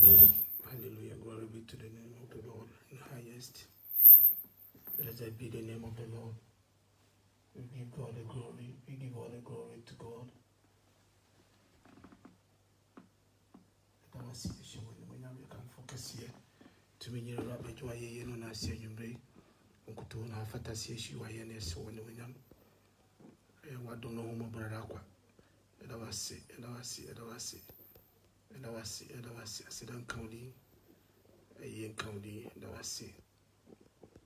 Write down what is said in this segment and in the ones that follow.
Hallelujah. Glory be to the name of the Lord in the highest. Blessed be the name of the Lord. We give God the glory. We give all the glory to God. That was the show when you can focus here. To me, you're rabbi, you are here, no, I see you, Bray. Uncle Tona, Fantasy, you are here, so when you I don't know whom brother. And I was sick, and I was sick, and I was sick, and I was sick, and I was sick. I said, I'm counting. I ain't counting, and I was sick.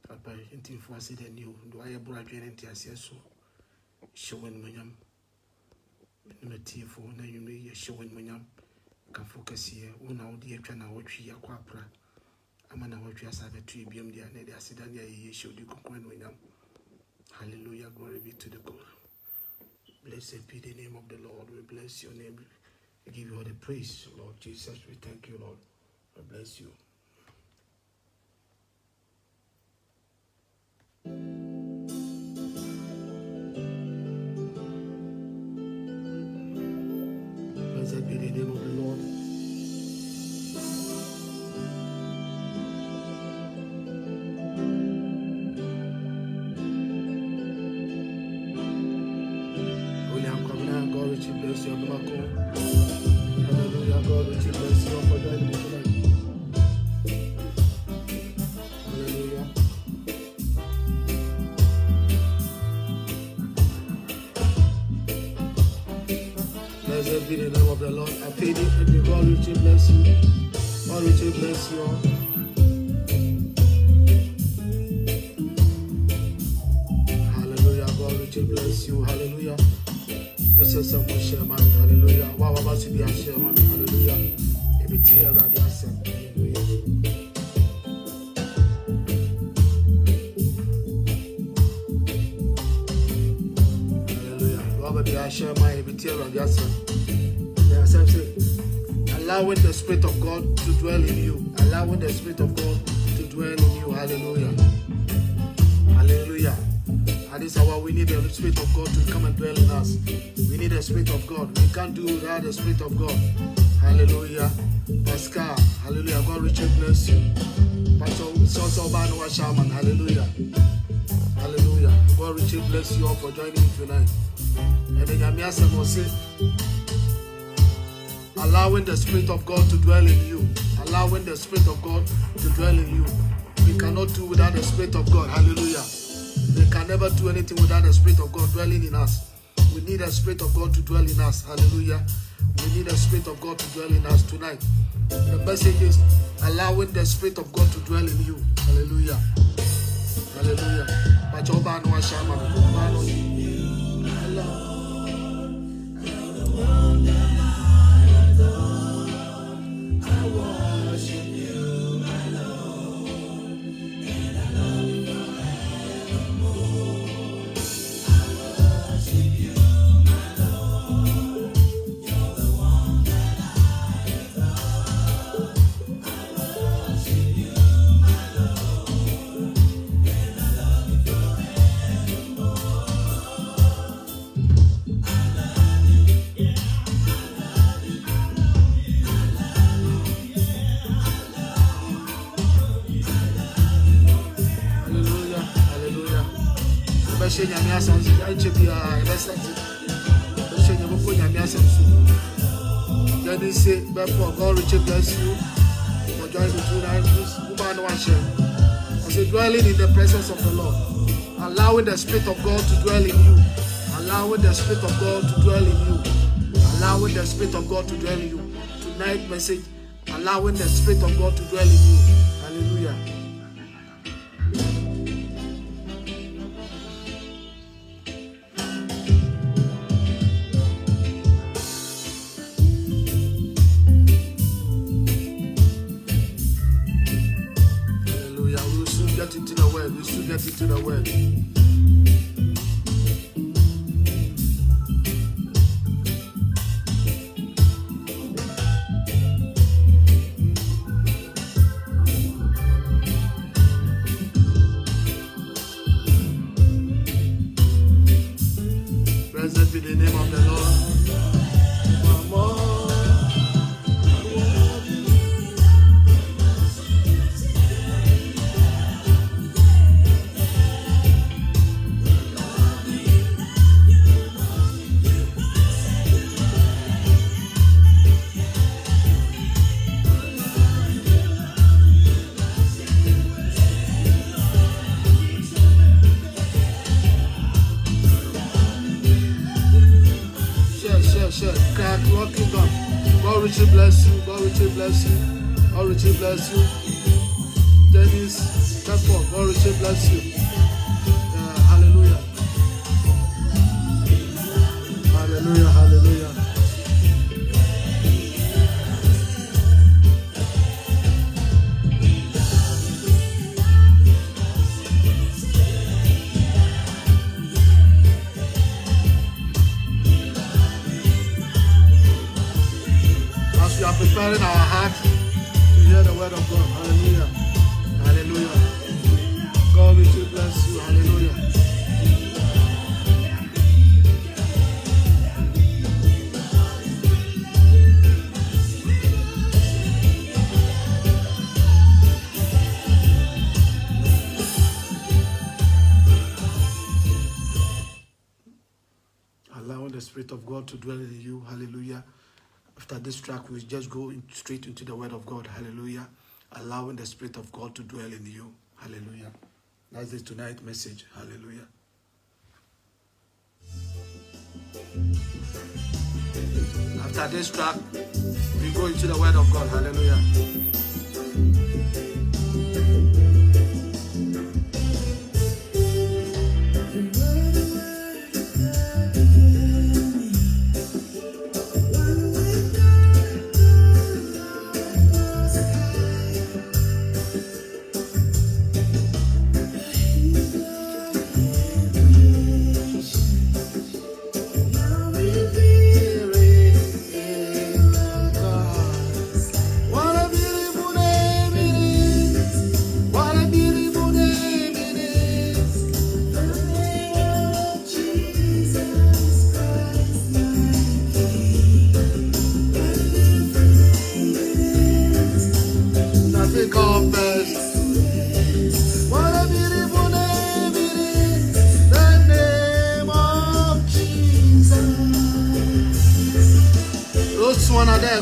Papa, anything for us, then you do I have brought you anything as yes, so showing my yam. No tea for now, you may showing my yam. Can focus here. One out dear channel, watch your quapra. I'm an hour to us at the tree, BM, the Anna, the Accident, ye showed you coin when yam. Hallelujah, glory be to the God. Blessed be the name of the Lord. We bless your name. We give you all the praise, Lord Jesus. We thank you, Lord. We bless you. Blessed be the name of the Lord. God, which bless your miracle. Hallelujah, God, which bless you for joining me tonight. Hallelujah. Blessed be the name of the Lord. I pray that God which bless you. God which bless you. Hallelujah, God which bless you. Hallelujah. Hallelujah. Wow, about to be a share, hallelujah. Every tear about the accent. Hallelujah. Hallelujah. Robert, be a share, my every tear about the accent. Allowing the Spirit of God to dwell in you. Allowing the Spirit of God to dwell in you. Hallelujah. Hallelujah. And this is how we need the Spirit of God to come and dwell in us. We need the Spirit of God. We can't do without the Spirit of God. Hallelujah. Pascal. Hallelujah. God richly bless you. Pastor Obano Shaman. Hallelujah. Hallelujah. God richly bless you all for joining me tonight. And then Yamiasa will say, allowing the Spirit of God to dwell in you. Allowing the Spirit of God to dwell in you. We cannot do without the Spirit of God. Hallelujah. We can never do anything without the Spirit of God dwelling in us. We need the Spirit of God to dwell in us. Hallelujah. We need the Spirit of God to dwell in us tonight. The message is allowing the Spirit of God to dwell in you. Hallelujah. Hallelujah. God richly bless you for joining me tonight. I say, dwelling in the presence of the Lord, allowing the Spirit of God to dwell in you, allowing the Spirit of God to dwell in you, allowing the Spirit of God to dwell in you. Tonight message, allowing the Spirit of God to dwell in you. Hallelujah. Get into the word. Blessed be the name of the Lord. richly bless you. God richly bless you. God richly bless you. Dennis, Temple, God richly bless you. Hallelujah. Hallelujah. Hallelujah. As we are preparing our heart to hear the word of God. Hallelujah. Hallelujah. God will bless you. Hallelujah. Allowing the Spirit of God to dwell in you. Hallelujah. After this track, we just go straight into the word of God. Hallelujah. Allowing the Spirit of God to dwell in you. Hallelujah. That's the tonight message. Hallelujah. After this track, we go into the word of God. Hallelujah.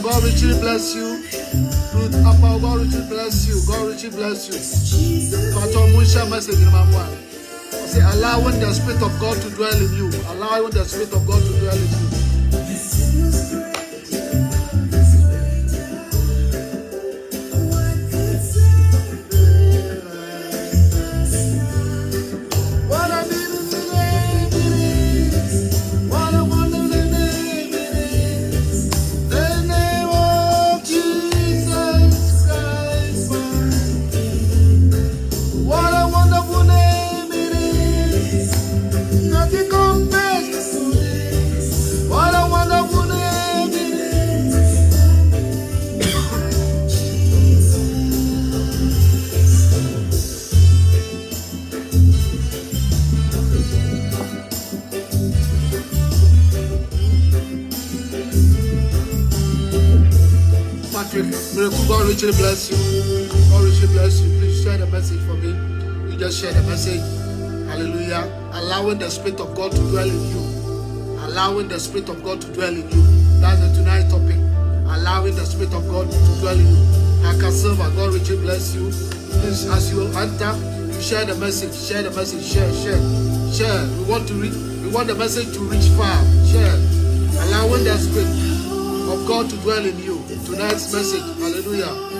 God richly bless you. Ruth Appa, God richly bless you. God richly bless you. Pastor Musha message in my one. Say, allowing the Spirit of God to dwell in you. Allowing the Spirit of God to dwell in you. God richly bless you. God richly bless you. Please share the message for me. You just share the message. Hallelujah. Allowing the Spirit of God to dwell in you. Allowing the Spirit of God to dwell in you. That's the tonight's topic. Allowing the Spirit of God to dwell in you. Akasilva, God richly bless you. Please, as you enter, you share the message. Share the message. Share. We want the message to reach far. Share. Allowing the Spirit of God to dwell in you. Tonight's message. Hallelujah.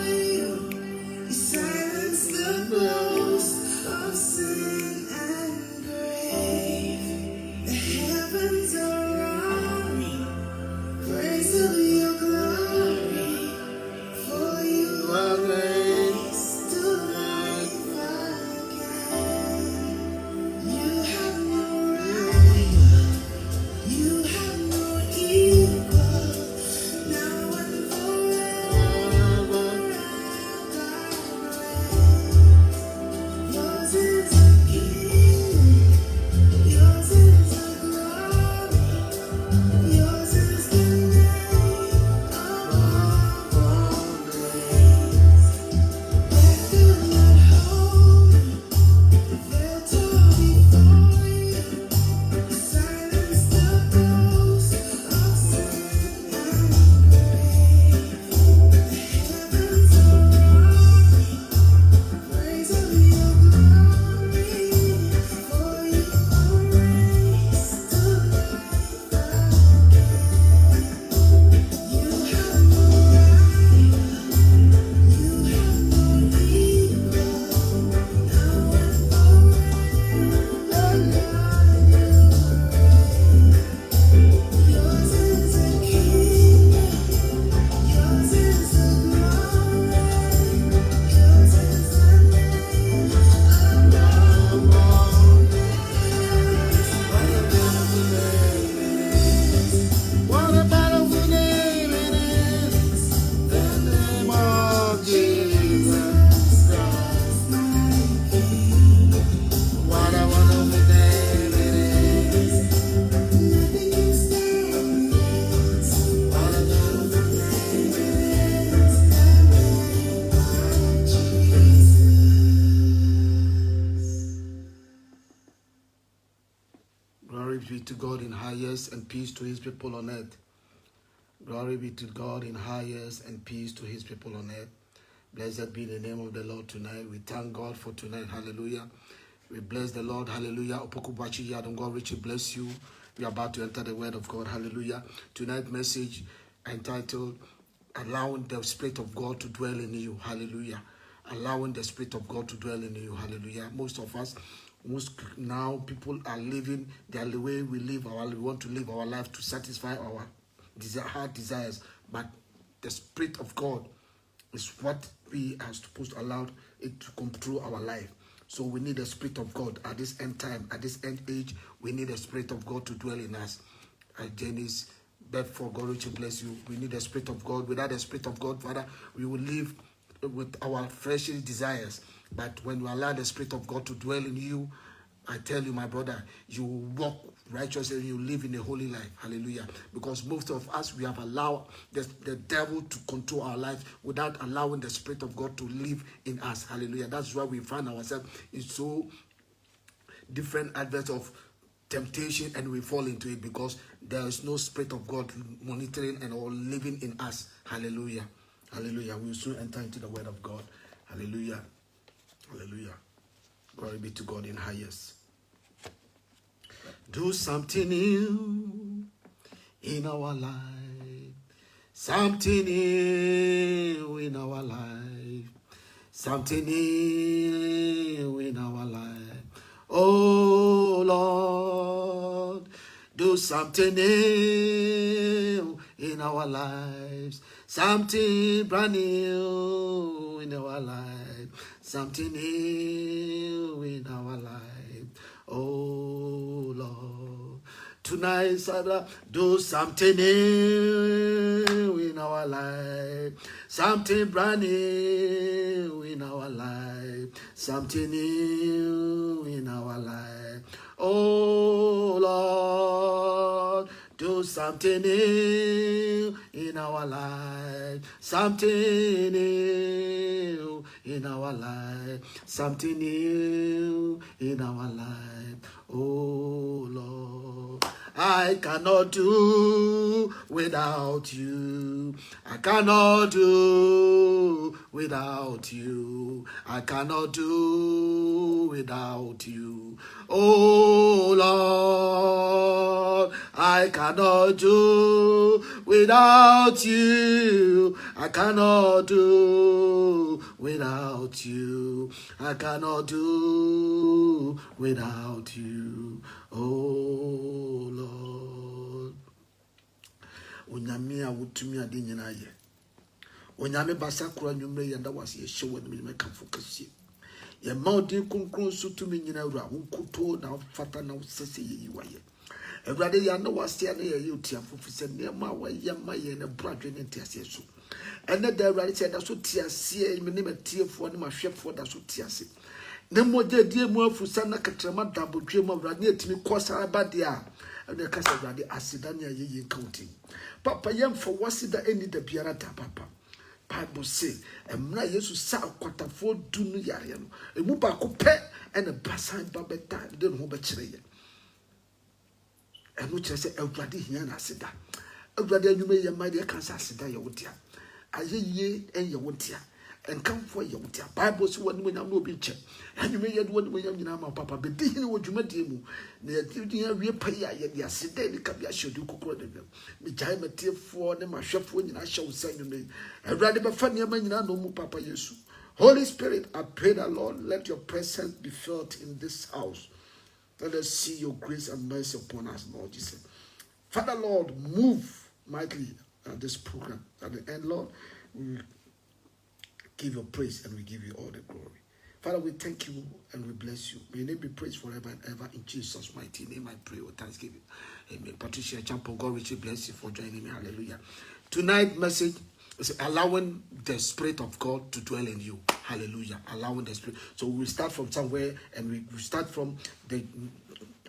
to God in highest and peace to his people on earth. Glory be to God in highest and peace to his people on earth. Blessed be the name of the Lord tonight. We thank God for tonight. Hallelujah. We bless the Lord. Hallelujah. Opokubachi Yadon, God richly bless you. We are about to enter the word of God. Hallelujah. Tonight's message entitled, Allowing the Spirit of God to dwell in you. Hallelujah. Allowing the Spirit of God to dwell in you. Hallelujah. Most of us, now people are living the way we live we want to live our life to satisfy our heart desires. But the Spirit of God is what we are supposed to allow it to come through our life. So we need the Spirit of God at this end time, at this end age. We need the Spirit of God to dwell in us. Janice Bedford, God richly bless you. We need the Spirit of God. Without the Spirit of God, Father, we will live with our fleshly desires. But when you allow the Spirit of God to dwell in you, I tell you, my brother, you walk righteously and you live in a holy life. Hallelujah. Because most of us, we have allowed the devil to control our life without allowing the Spirit of God to live in us. Hallelujah. That's why we find ourselves in so different adverts of temptation and we fall into it because there is no Spirit of God monitoring and or living in us. Hallelujah. Hallelujah. We will soon enter into the word of God. Hallelujah. Hallelujah. Glory be to God in highest. Do something new in our life. Something new in our life. Something new in our life. Oh Lord, do something new in our lives. Something brand new in our life. Something new in our life. Oh Lord. Tonight, Father, do something new in our life. Something brand new in our life. Something new in our life. Oh Lord, do something new in our life. Something new in our life. Something new in our life. Oh Lord, I cannot do without you. I cannot do without you. I cannot do without you. Oh Lord, I cannot do without you. I cannot do without you. I cannot do without you. Oh Lord. Onyame a wotumi ade nyina ye. Onyame basa kura nwumre yenda wase ye hye wani me ka focus. Ye maudi konkron so tumi nyina wura wonkoto na fata na wosese ye yiwaye. Ewrade ya na wase na ye yotiafo fise nema wa ye ma ye na bradwe ne ntiase so. Ene da ewrade se da so tiase me ne matiefo ne mahwefo da so tiase. Ne moje die mu afusa na katrama dabodwe mu ewrade etimi kosa abade a ene kasa ewrade asida ne ye ye counting. Papa yemfo wasida eni da biara da papa. Bible say, emra Yesu sa akwatafo dunu yare no. Emu ba ko pe ene basan ba beta de no be kire ye. Enu kire se ewrade hia na asida. Ewrade anwume ye ma de kansa asida ye wotia. Ayeye enye wotia. Enkamfo ye wotia. Bible say woni nyam no obi nche. Anwume ye de woni nyam nyina ma papa be di hini wo dwumadie mu. Na ye di awie pa ya ye de asida ni ka bia hyedu kokoro de dem. Me jai matiefo ne mahwefo nyina hye wo sanyu ne. Ewrade be fa ne ma nyina no mu papa Yesu. Holy Spirit, I pray that Lord, let your presence be felt in this house. Let us see your grace and mercy upon us, Lord Jesus. Father, Lord, move mightily at this program. At the end, Lord, we give you praise and we give you all the glory. Father, we thank you and we bless you. May your name be praised forever and ever. In Jesus' mighty name, I pray with thanksgiving. Amen. Patricia Champo, God richly bless you for joining me. Hallelujah. Tonight's message is allowing the Spirit of God to dwell in you. Hallelujah. Allowing the Spirit. So we start from somewhere and we start from the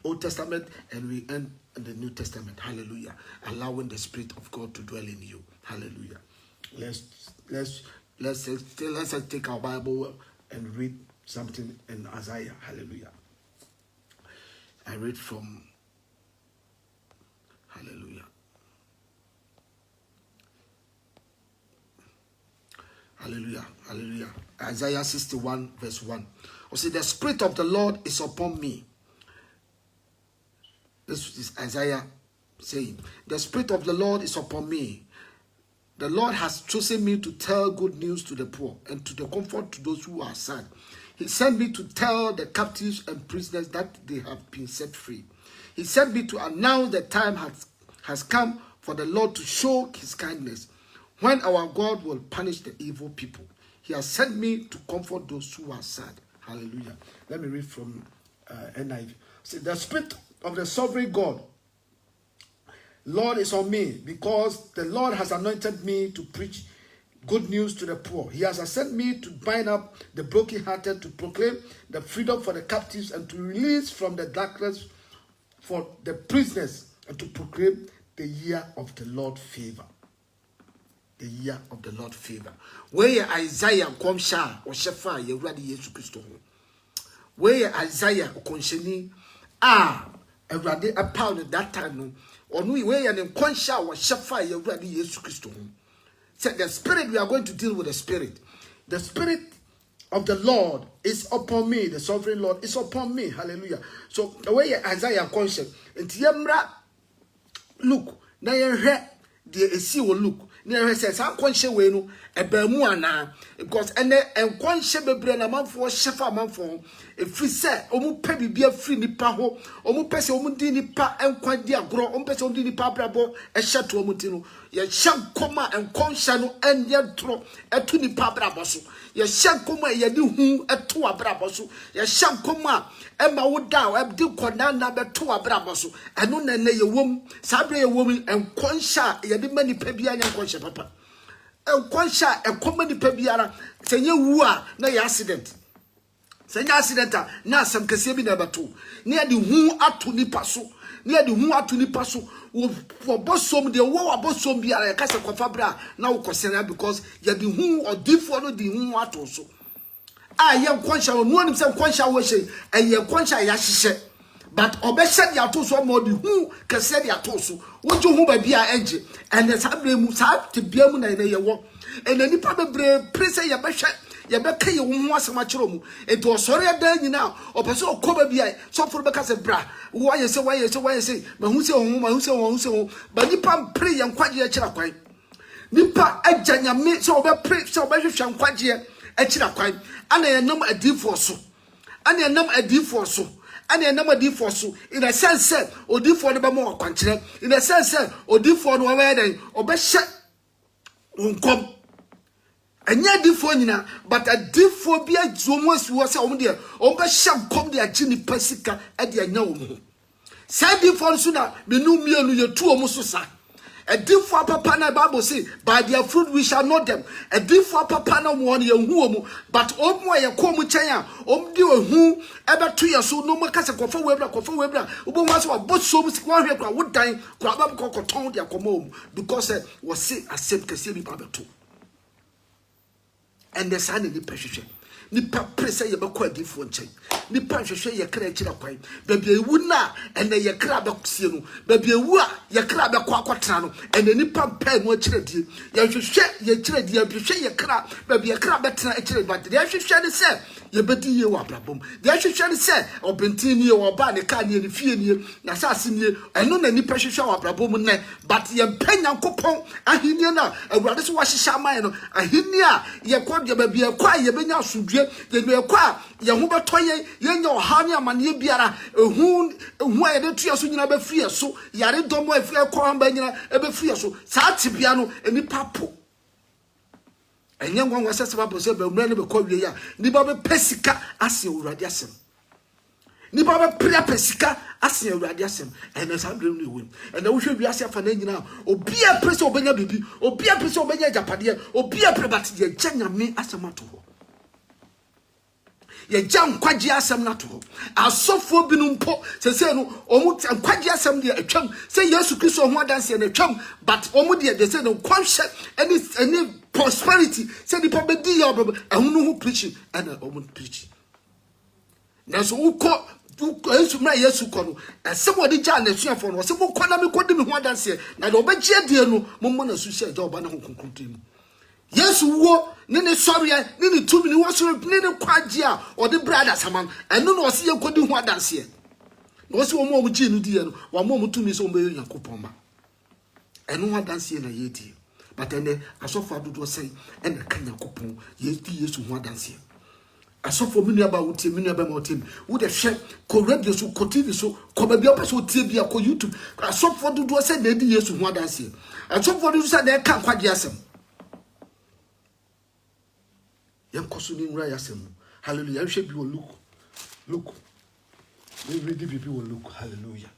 Old Testament and we end in the New Testament. Hallelujah. Allowing the Spirit of God to dwell in you. Hallelujah. Let's take our Bible and read something in Isaiah. Hallelujah. I read from Hallelujah. Hallelujah. Hallelujah. Isaiah 61 verse 1. I say, the Spirit of the Lord is upon me. This is Isaiah saying, the Spirit of the Lord is upon me. The Lord has chosen me to tell good news to the poor and to the comfort to those who are sad. He sent me to tell the captives and prisoners that they have been set free. He sent me to announce the time has come for the Lord to show his kindness, when our God will punish the evil people. He has sent me to comfort those who are sad. Hallelujah. Let me read from NIV. See, the Spirit of the sovereign God, Lord, is on me, because the Lord has anointed me to preach good news to the poor. He has sent me to bind up the brokenhearted, to proclaim the freedom for the captives, and to release from the darkness for the prisoners, and to proclaim the year of the Lord favor. The year of the Lord favor. Where Isaiah come sha or shefa ye ready Yesu Christo. Where Isaiah konsheni ready a pound that time no. Or we way and conscious or shefa ye ready Yesu Christo. Said the Spirit, we are going to deal with the Spirit. The Spirit of the Lord is upon me. The sovereign Lord is upon me. Hallelujah. So the way Isaiah conscious and Tiamra look na ye the esi will look. Near says, I'm conscious way no a bermuana because and conscious bebre na man for shefa man for if we say omu pebi be free nipa ho omu pese omu di nipa enkwadi agro omu pese omu di nipa brabo e hyeto omu ti no ye hyam koma enkonhya no enye tro etu nipa brabo so ye hyam koma ye di hu eto abrabo so ye hyam koma ema wo da e di kona na beto abrabo so eno na ye wom sabre ye wom enkonhya ye di mani pa bia nya enkonhya papa enkonhya ekoma nipa biara senye wu a na ye accident. Senya accidenta na asam kese bi na bato na de hu ato nipa so na de hu ato nipa so wo bosom de wo abosom bi ara ka se kofa bra na wo kosena because ya de hu odifo no de hu ato so ye nkonsha wo no se nkonsha wo hye ye nkonsha ya hyehye but obehye de ato so mo de hu kese de ato so wo ju hu ba bia enje ene sabre mu sa te bia mu na ye wo ene nipa bebre prese ye behwe ye beka ye wo ho asema kiro mu enti osore da nyina opese okoba bia so foro beka se bra wo ye se ma hu se ho ba nipa mpre ye nkwaje ye kira kwan nipa aganyame so obepre so obehwehwa nkwaje ye kira kwan ana ye nam adifo so in a sense odifo no be mo kwankire in a sense odifo no we den obehye unkom anya difo nyina but a difo bia zomo si wo se om de om be hyam kom de agi ni pasika e de anya wo mu sa difo so na menu mienu ye tu om so sa a difo papa na Bible say by their fruit we shall know them a difo papa na mo ye hu omu but omo ye kom chen a om de ohu e be to ye so no mo kase kofa webra obo ho so bosom si kwa hwe kwa wodan kwa ba ko ton de akomo because we say accept kase bi ba beto. And the son in the pressure. Nipa press ye bako adifo nchen. Nipa hwehwe ye kra kira kwan. Baby ewu na ene ye kra bekosie no. Baby ewu a ye kra bekọ akọtra no. Ene nipa pa no akira die. Ye hwehwe ye kira die, hwehwe ye kra. Baby ye kra betena akira but ye hwehwe ne se ye bedi ye wa brabom. Ye hwehwe ne se obenti ni ye wo ba ne ka ne ne fie ni na saase ni eno na nipa hwehwe wa brabom ne but ye mpanya nkopon ahini na awurade so wa hyehya man no ahini a ye kọ de baby ye kwa ye benya asudwe ye no kwa ye ho betoye ye nya oha ne amane biara ehu ye de tuya so nyina be fie so yare domo afie kwa mba nyina e be fie so saa tibia no enipa po enye ngwa sese ba bose be mra ne be kwa wie ya ni ba be pesika ase urade asem ni ba be pria pesika ase urade asem ene sa bre no ewem ene wo hwe wi ase afa na nyina obi a prese obenya bibi obi a prese obenya japade obi a prebati ye gyanyame asemato ho ye jam kwaji asem na to asofo binu mpo sese no omu kwaji asem de atwam se Yesu Kristo ho adanse na atwam but omu de say no kwanhye any prosperity se di pobedi ya ehunu hu preaching and omu preaching na so uko Yesu mra Yesu kono somebody ja na suafo no se mo kwana me kodi me ho adanse na de obegye die no mo na su she ja oba na ho konkrotim Yesu wo ne sori ne tumi ne wo sori ne kwagye a ode brother saman eno no se ye kodi ho adanse no se wo mo gye no die no wa mo tumi so mo be Yakobon ma eno ho adanse na ye die but ene asofo adodo sei ene kan Yakobon ye di Yesu ho adanse asofo minu aba wotie minu aba ma wotie wo de hwe ko radio so ko TV so ko ba bia so tie bia ko YouTube asofo dodo se na di Yesu ho adanse asofo dodo se na ka kwagye asem yan koso ni nwura yasem hallelujah hwe bi wo look we read the people will look hallelujah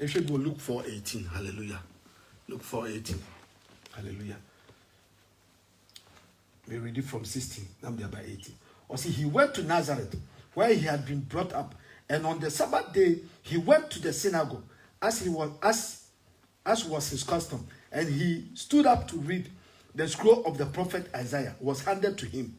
It should go Luke 4:18. Hallelujah. Luke 4:18. Hallelujah. We read it from 16. Now we are by 18. Or see, he went to Nazareth, where he had been brought up, and on the Sabbath day he went to the synagogue, as was his custom, and he stood up to read. The scroll of the prophet Isaiah was handed to him.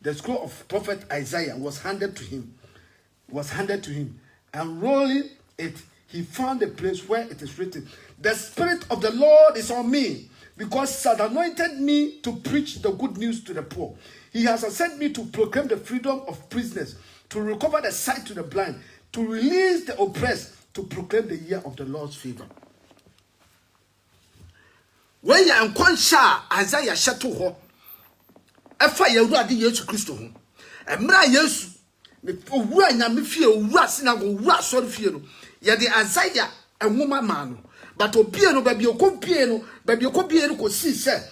The scroll of prophet Isaiah was handed to him. And rolling it, he found the place where it is written, "The Spirit of the Lord is on me, because he has anointed me to preach the good news to the poor. He has sent me to proclaim the freedom of prisoners, to recover the sight to the blind, to release the oppressed, to proclaim the year of the Lord's favor." When you are Isaiah shato ho, efa Yewurade Yesu Kristo ho. Emra Yesu me owura nyame fie owura synagogue owura sori fie no. Ye de Isaiah enwoma ma no. But obie no baby okopie no ko si se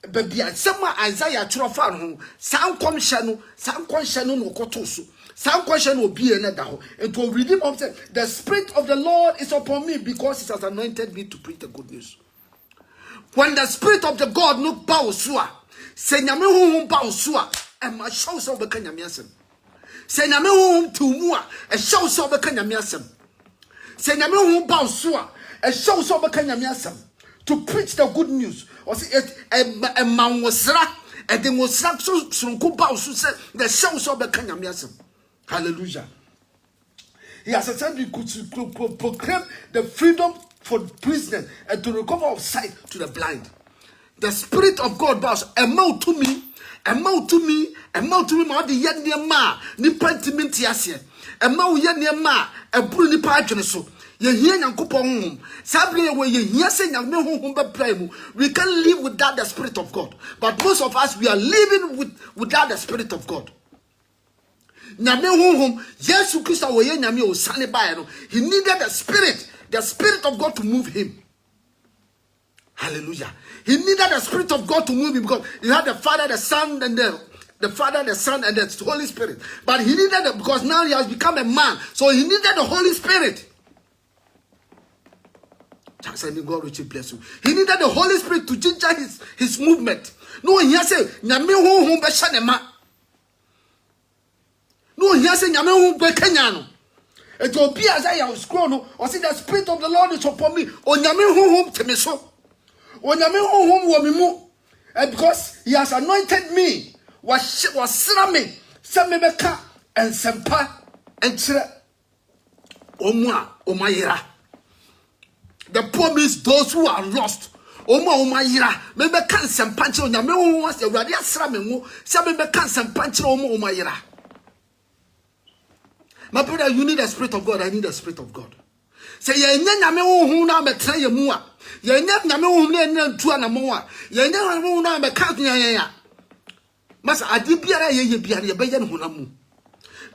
baby asem Isaiah trofa no san komhye no koto so. San komhye no obie na da ho. It will redeem of say the Spirit of the Lord is upon me, because he has anointed me to preach the good news. When the Spirit of the God no ba osua, se nyame honhom ba osua, e ma show so be ka nyame asem. Se nyame honhom tumu a, e show so be ka nyame asem. Se nyame honhom ba osua, e show so be ka nyame asem. To preach the good news. Or say e ma wosra, e de wosra so sonko ba osu se the show so be ka nyame asem. Hallelujah. He has sent me to proclaim the freedom for prisoners and to recover of sight to the blind. The Spirit of God bows a mouth to me, ma the yen near ma, ni pentimenti asie, a mouth yen near ma, a bruni patron so. Ye hear Yakobon, Sabri away ye hear saying we can live without the Spirit of God. But most of us we are living without the Spirit of God. Nyame honhom Yesu Kristo wo ye nyame o sane bae no, he needed the spirit of God to move him. Hallelujah. He needed the Spirit of God to move him, because he had the Father, the Son, and the Father, the Son, and the Holy Spirit. But he needed it because now he has become a man, so he needed the Holy Spirit. God richly bless you. He needed the Holy Spirit to ginger his movement. No, he has said, "Nyame honhom be shanema." No, he has said, "Nyame honhom be kenyano." It will be as I have scroll, or see the Spirit of the Lord is upon me. O nyame honhom temeso. O nyame honhom wo me mu. And because he has anointed me, was srame, se me ka ensempa enchire omwa omayira. The poor means those who are lost. Oma omayira, me ka ensempa enchire nyame honhom was Awurade asrame mu, se me ka ensempa enchire oma omayira. My brother, you need the Spirit of God. I need the Spirit of God. Say, ye nyame honhom na me tran ye mu a. Ye nyame honhom na ntu anamo a. Ye nyame honhom na me ka ya. Masa ade biara ye biara ye beye no honamu.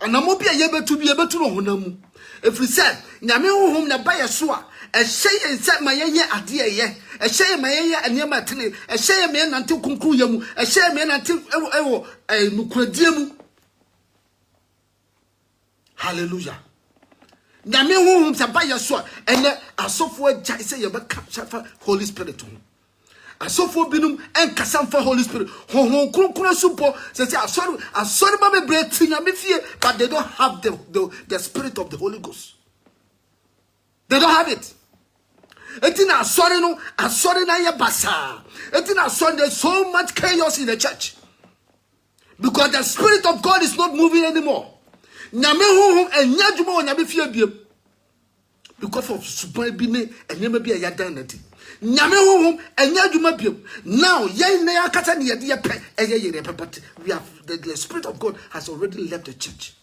Anamo bia ye betu no honamu. Efri say, nyame honhom na ba ye so a, e hye ye nse ma ye ade ye. E hye ma ye anema tene. E hye me nante kunkuru ye mu. E hye me nante ewo nukradie mu. Hallelujah. Nyame honhom se ba yeso ene asofo agya se ye beka shafa Holy Spirit ho. asofo binum enkasa mfa Holy Spirit honhom kronkron supo say asori ma be breti nyame fie, but they don't have the spirit of the Holy Ghost. They don't have it. Etina asori na ye basa. Etina asori, there's so much chaos in the church because the Spirit of God is not moving anymore. Nyame honhom enya dwuma o nyame fie biem because of suban bi ne enyema bi ya dan nati. Nyame honhom enya dwuma biem. Now yen na yakata ne yede ye pe eye but we have the Spirit of God has already left the church.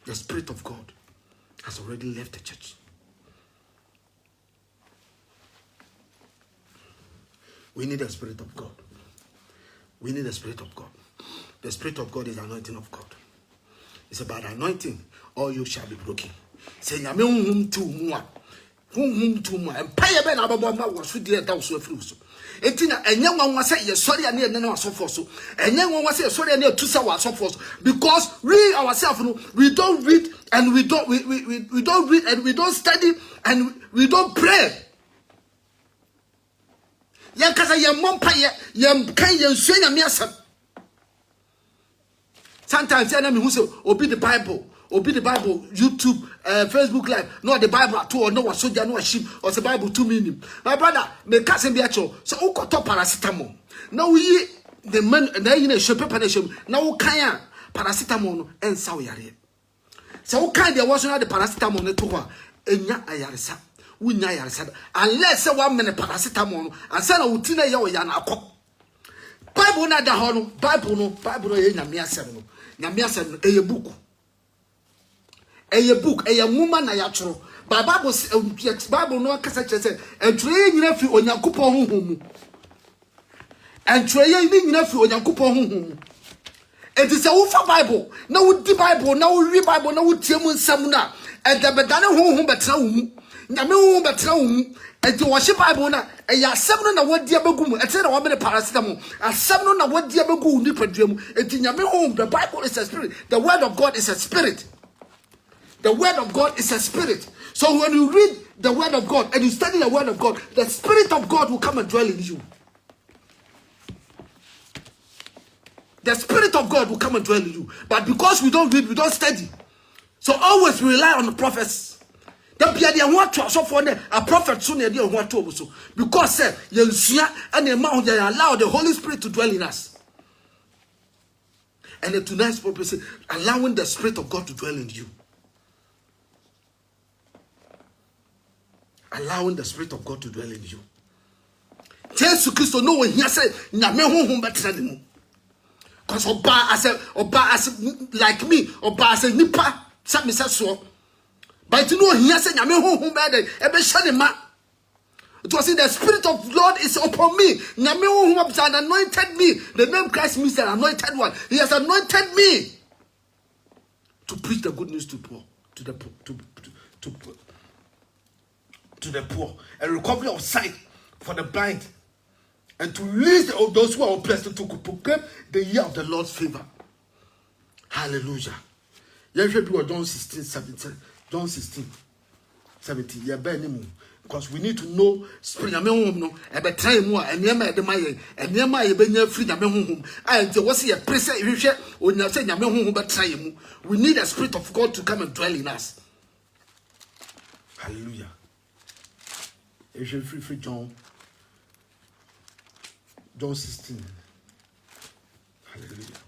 The Spirit of God has already left the church. We need the Spirit of God. We need the Spirit of God. The Spirit of God is the anointing of God. It's about anointing, all you shall be broken. Say, Yame hum tu mua. Hum tu mua. And pay a ben ababa was with the down so fruit. Etina, and young one was say, sorry, I need no so for so. And young one was say, sorry, I need 2 hours so forth. Because we ourselves, we don't read and we don't read and we don't study and we don't pray. Yan kasa yan mompa yan kan yan suenya miasam. Sometimes I know who say obi the Bible, YouTube, Facebook Live, not the Bible at all, no what soldier, no sheep, or the Bible 2 minutes. My brother, me cousin be actual. So who got top paracetamol? Now we the man na you show paper nation. Now kaya paracetamol and sawiyare. So who kind there was not the paracetamol ne to ho enya ayaresa. Unya yaresa. Unless 1 minute paracetamol and say na utina ya o ya na akọ. Bible na da ho no, Bible no ye nyame asem no. Nyame asem eye book. Eye book, eye nwoma na ya tworo. Bible no kasa chese entweye nyina fi Onyankopon honhom mu. Entweye nyina fi Onyankopon honhom mu. It is a ufa Bible. Na wo di Bible, na wo read Bible, na wo tie mu nsam na. E da bedane honhom betra wo mu. Nyame honhom betra wo mu. Enti wo hye Bible na eya asem no na wodi abegu mu. Ete na wo be paracetamol. Asem no na wodi abegu ni padua mu. Enti nyame honhom, the Bible is a spirit. The word of God is a spirit. The word of God is a spirit. So when you read the word of God and you study the word of God, the Spirit of God will come and dwell in you. The Spirit of God will come and dwell in you. But because we don't read, we don't study. So always we rely on the prophets. A prophet soon because and allow the Holy Spirit to dwell in us. And the tonight's purpose is allowing the Spirit of God to dwell in you. Allowing the Spirit of God to dwell in you. Jesus Christ no one here say nyame honhom betra ne mu. Cause oba as like me, oba as nipa say me say so. But you know here say nyame honhom be dey e be hye ne ma. It was in the Spirit of Lord is upon me. Nyame honhom has anointed me. The name Christ means the anointed one. He has anointed me to preach the good news to poor, to the poor, a recovery of sight for the blind, and to release those who are oppressed, to proclaim the year of the Lord's favor. Hallelujah. John 16, 17. John 16, 17. Because we need to know spring no ebe try mu a enema de maye enema ye benya free nyame honhom ante wo se ye prese hwehwe onya se nyame honhom be try mu. We need the Spirit of God to come and dwell in us. Hallelujah. If you free John 16. Hallelujah.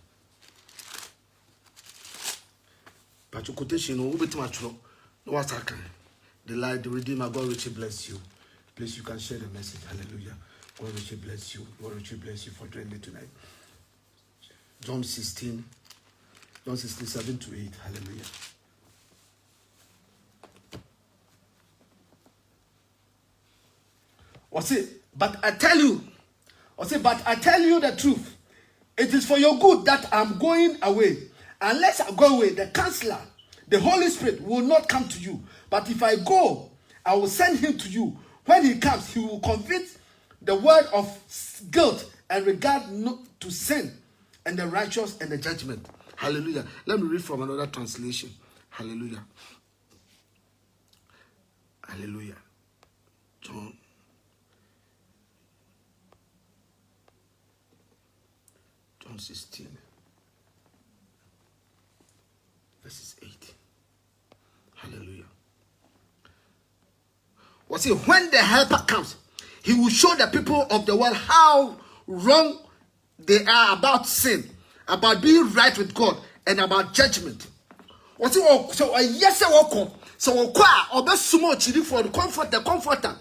But your quotation no be too much no what's that kind. The light, the Redeemer, God richly bless you. Please, you can share the message. Hallelujah. God richly bless you. God richly bless you for joining me tonight. John 16, 7 to 8. Hallelujah. What's it? But I tell you the truth. It is for your good that I'm going away. Unless I go away, the counselor, the Holy Spirit will not come to you. But if I go, I will send him to you. When he comes, he will convict the word of guilt and regard to sin and the righteous and the judgment. Hallelujah. Let me read from another translation. Hallelujah. Hallelujah. John 16, verses 8. Hallelujah. What's it? When the helper comes, he will show the people of the world how wrong they are about sin, about being right with God, and about judgment. What's it? So yes, I welcome. So or best sumo chidi for the comforter,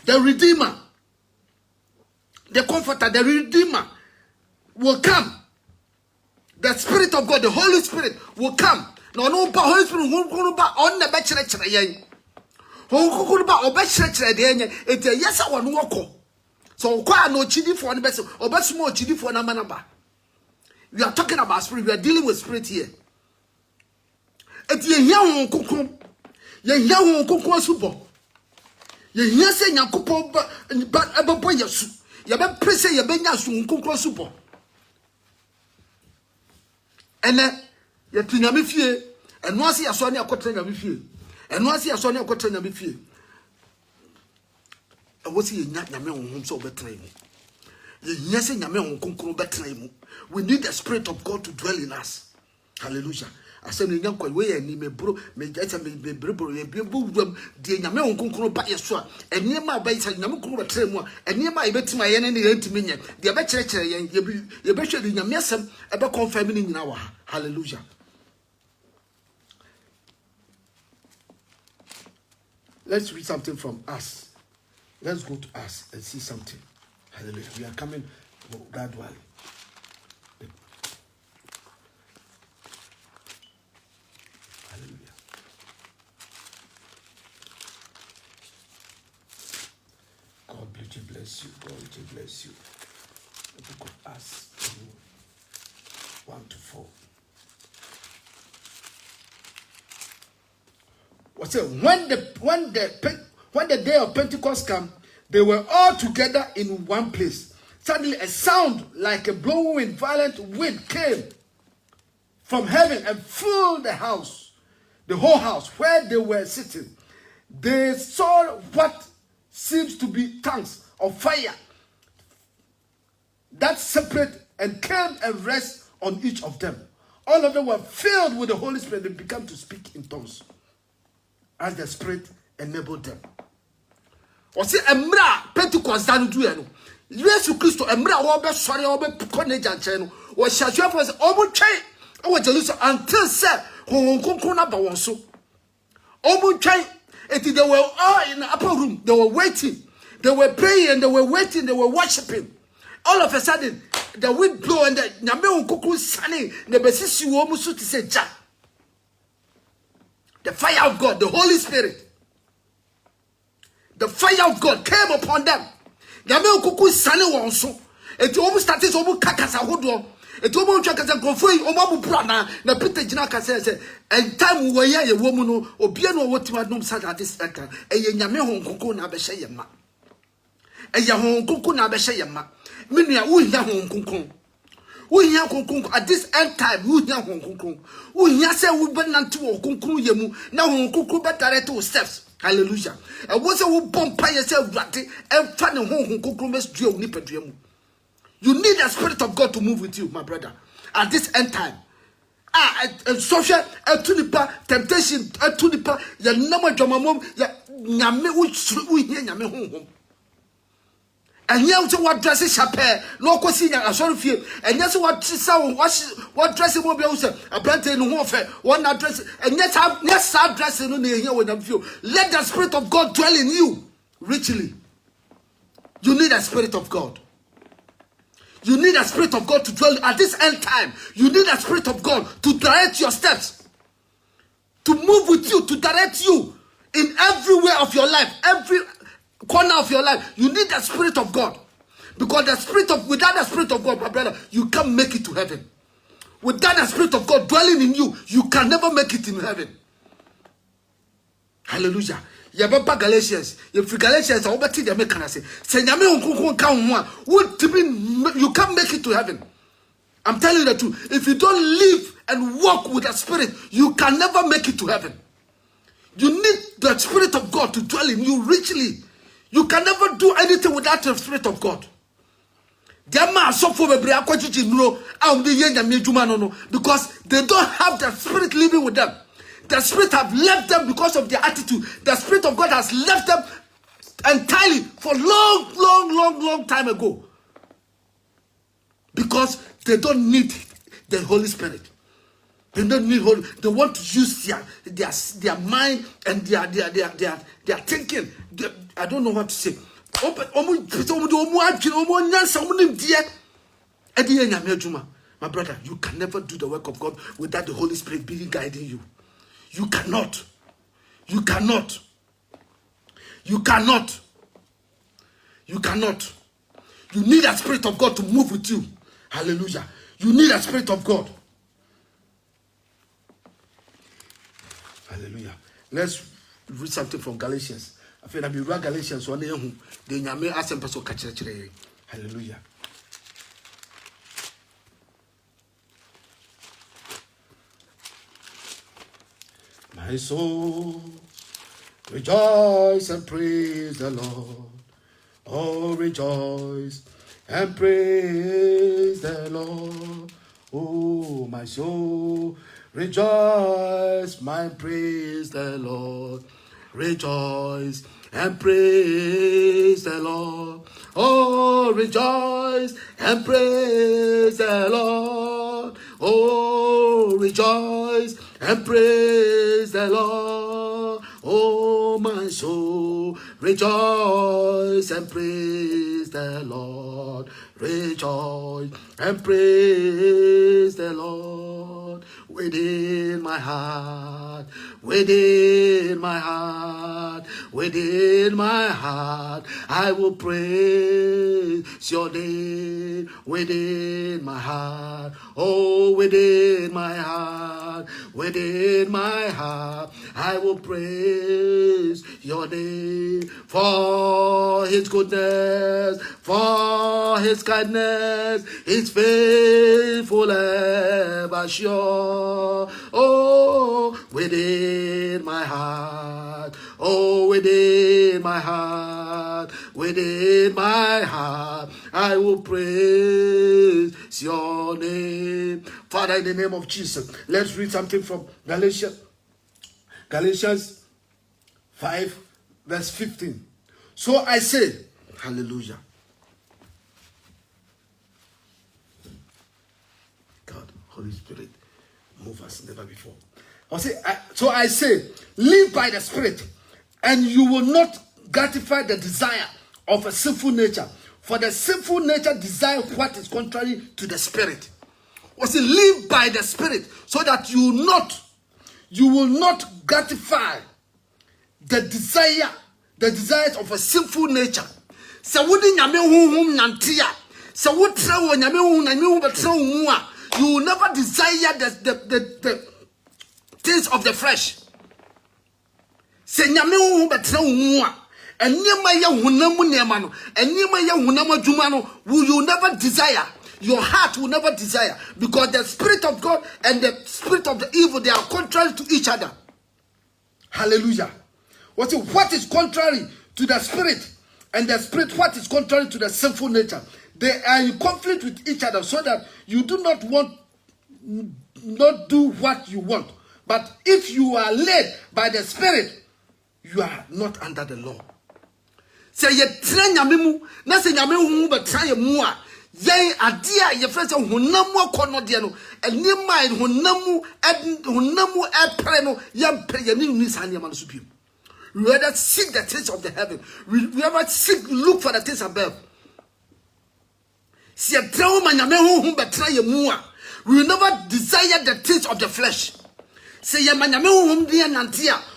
the redeemer, the redeemer will come. The Spirit of God, the Holy Spirit will come. No, Holy Spirit won't ba on the bachelor yen. Who ba or bachelor yen. It's a yes, I want to walk. So kwa no chidi for the best or best more chidi for namanaba. We are talking about spirit. We are dealing with spirit here. It's a young kukum. Ye young kukum subo. Ye yes, and Yakupo, but a boy, yes. You better press your benyas from kukum subo. And then you twin your fear, and once you saw your cotton of fear, and once you saw your cotton of fear. I was here not your man whom so better. Yes, and your man whom better. We need the Spirit of God to dwell in us. Hallelujah. I said, you know, way and me bro, me get a me bro, me be boom, dear Yaman Kunko by your swat, and near my base, and Yamuko Tremor, and near my bet my enemy to me, the better, you better than your messam about confirming in our hallelujah. Let's read something from us. Let's go to us and see something. Hallelujah. We are coming gradually. Hallelujah. God bless you. God bless you. The book of Acts 1-4. What's it? When the day of Pentecost came, they were all together in one place. Suddenly, a sound like a blowing violent wind came from heaven and filled the house, the whole house where they were sitting. They saw what seems to be tongues of fire that separate and came and rest on each of them. All of them were filled with the Holy Spirit and began to speak in tongues as the Spirit enabled them. Or say Emra Pentecost danu do eno. Yesu Christo Emra wo be sori wo be connect anche no. Wo shasua for say omo twen wo Jerusalem until say honhom konkron na ba won so. Omo twen they were all in the upper room. They were waiting. They were praying. They were waiting. They were worshiping. All of a sudden, the wind blew and the nyame onkoku sane the besisi wo mu so to say ja. The fire of God, the Holy Spirit. The fire of God came upon them. Nyame onkoku sane won so. Eti omu started omu kakasa hodo. Eti omu twakasa konfoi omu abupra na Peter gina kasa say and time we ye wo mu no obia no wotima nom sada this eka eye nyame honkonko na behye ye ma. Eye honkonko na behye ye ma. Menua wo hia honkonko. Wo hia honkonko at this end time wo hia honkonko. Wo hia say wo benante wo honkonko ye mu na honkonko be direct to steps. Hallelujah. E wo say wo bompa ye say wrate e fa ne honkonko mes dua wo nipadua mu. You need the Spirit of God to move with you, my brother. At this end time. Social tunipa temptation tunipa ya nama dwamamom ya nyame wo hia nyame honhom. Anya wo what dress chape no kosi nya asori fie anya se what sa what dress mo bia wo se abrante no ho fe one address anya sa dress no na hia wo nyam fie. Let the Spirit of God dwell in you richly. You need the Spirit of God. You need a Spirit of God to dwell at this end time. You need a Spirit of God to direct your steps, to move with you, to direct you in every way of your life, every corner of your life. You need the Spirit of God, because without the Spirit of God, my brother, you can't make it to heaven. Without the Spirit of God dwelling in you, you can never make it in heaven. Hallelujah. You baba Galatians, you Galatians are obeti the make say. Say nyame onkunku ka ho you can't make it to heaven. I'm telling you the truth. If you don't live and walk with the Spirit, you can never make it to heaven. You need the Spirit of God to dwell in you richly. You can never do anything without the Spirit of God. Because they don't have the Spirit living with them. The Spirit have left them because of their attitude. The Spirit of God has left them entirely for long time ago. Because they don't need the Holy Spirit. They don't need Holy. They want to use their mind and their thinking. I don't know what to say. My brother, you can never do the work of God without the Holy Spirit being guiding you. You cannot. You cannot. You cannot. You cannot. You need a Spirit of God to move with you. Hallelujah. You need a Spirit of God. Hallelujah. Let's read something from Galatians. I feel that we read Galatians 1. Hallelujah. My soul, rejoice and praise the Lord. Oh, rejoice and praise the Lord. Oh, my soul, rejoice, my praise the Lord. Rejoice and praise the Lord. Oh, rejoice and praise the Lord. Oh, rejoice and praise the Lord. Oh, my soul, rejoice and praise the Lord. Rejoice and praise the Lord. Within my heart, within my heart, within my heart, I will praise your name. Within my heart, oh, within my heart, within my heart, I will praise your name. For his goodness, for his kindness, his faithful ever sure. Oh, within my heart, oh, within my heart, within my heart, I will praise your name. Father, in the name of Jesus, let's read something from Galatians 5, verse 15. So I say, hallelujah. God, Holy Spirit, move us never before. So I say, live by the Spirit, and you will not gratify the desire of a sinful nature. For the sinful nature desires what is contrary to the Spirit. Live by the Spirit, so that you will not gratify the desires of a sinful nature. So you will never desire the things of the flesh. Will you never desire? Your heart will never desire, because the Spirit of God and the spirit of the evil, they are contrary to each other. Hallelujah. What is contrary to the Spirit and the Spirit, what is contrary to the sinful nature? They are in conflict with each other, so that you do not do what you want. But if you are led by the Spirit, you are not under the law. Say ye train yamemu, na say yamemu be try mu a, ye adia ye friend say honam akono de no, eni mind honamu epre no, ye pre ye ni sane man so pim. We rather seek the things of the heaven. We rather look for the things above. We will never desire the things of the flesh.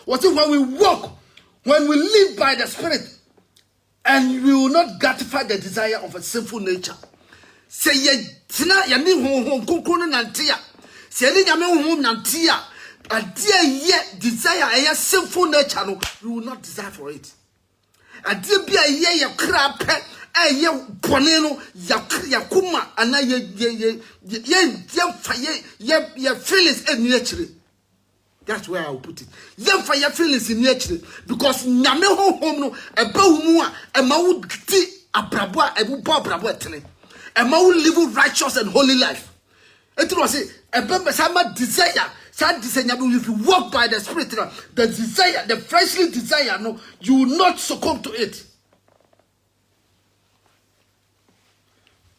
When we walk, when we live by the Spirit, and we will not gratify the desire of a sinful nature. A dear yet desire a sinful nature, we will not desire for it. A dear be a year crab pet. Ye boneno yakuma ana ye feelings in nature. That's where I will put it. Yen for your feelings in nature because nyame honhom no eba wo mu a ema wo di abrabo a ebu bo abrabo etene. Ema wo live righteous and holy life. It was say eba sama desire. If you walk by the Spirit, the desire, the fleshly desire, no, you will not succumb to it.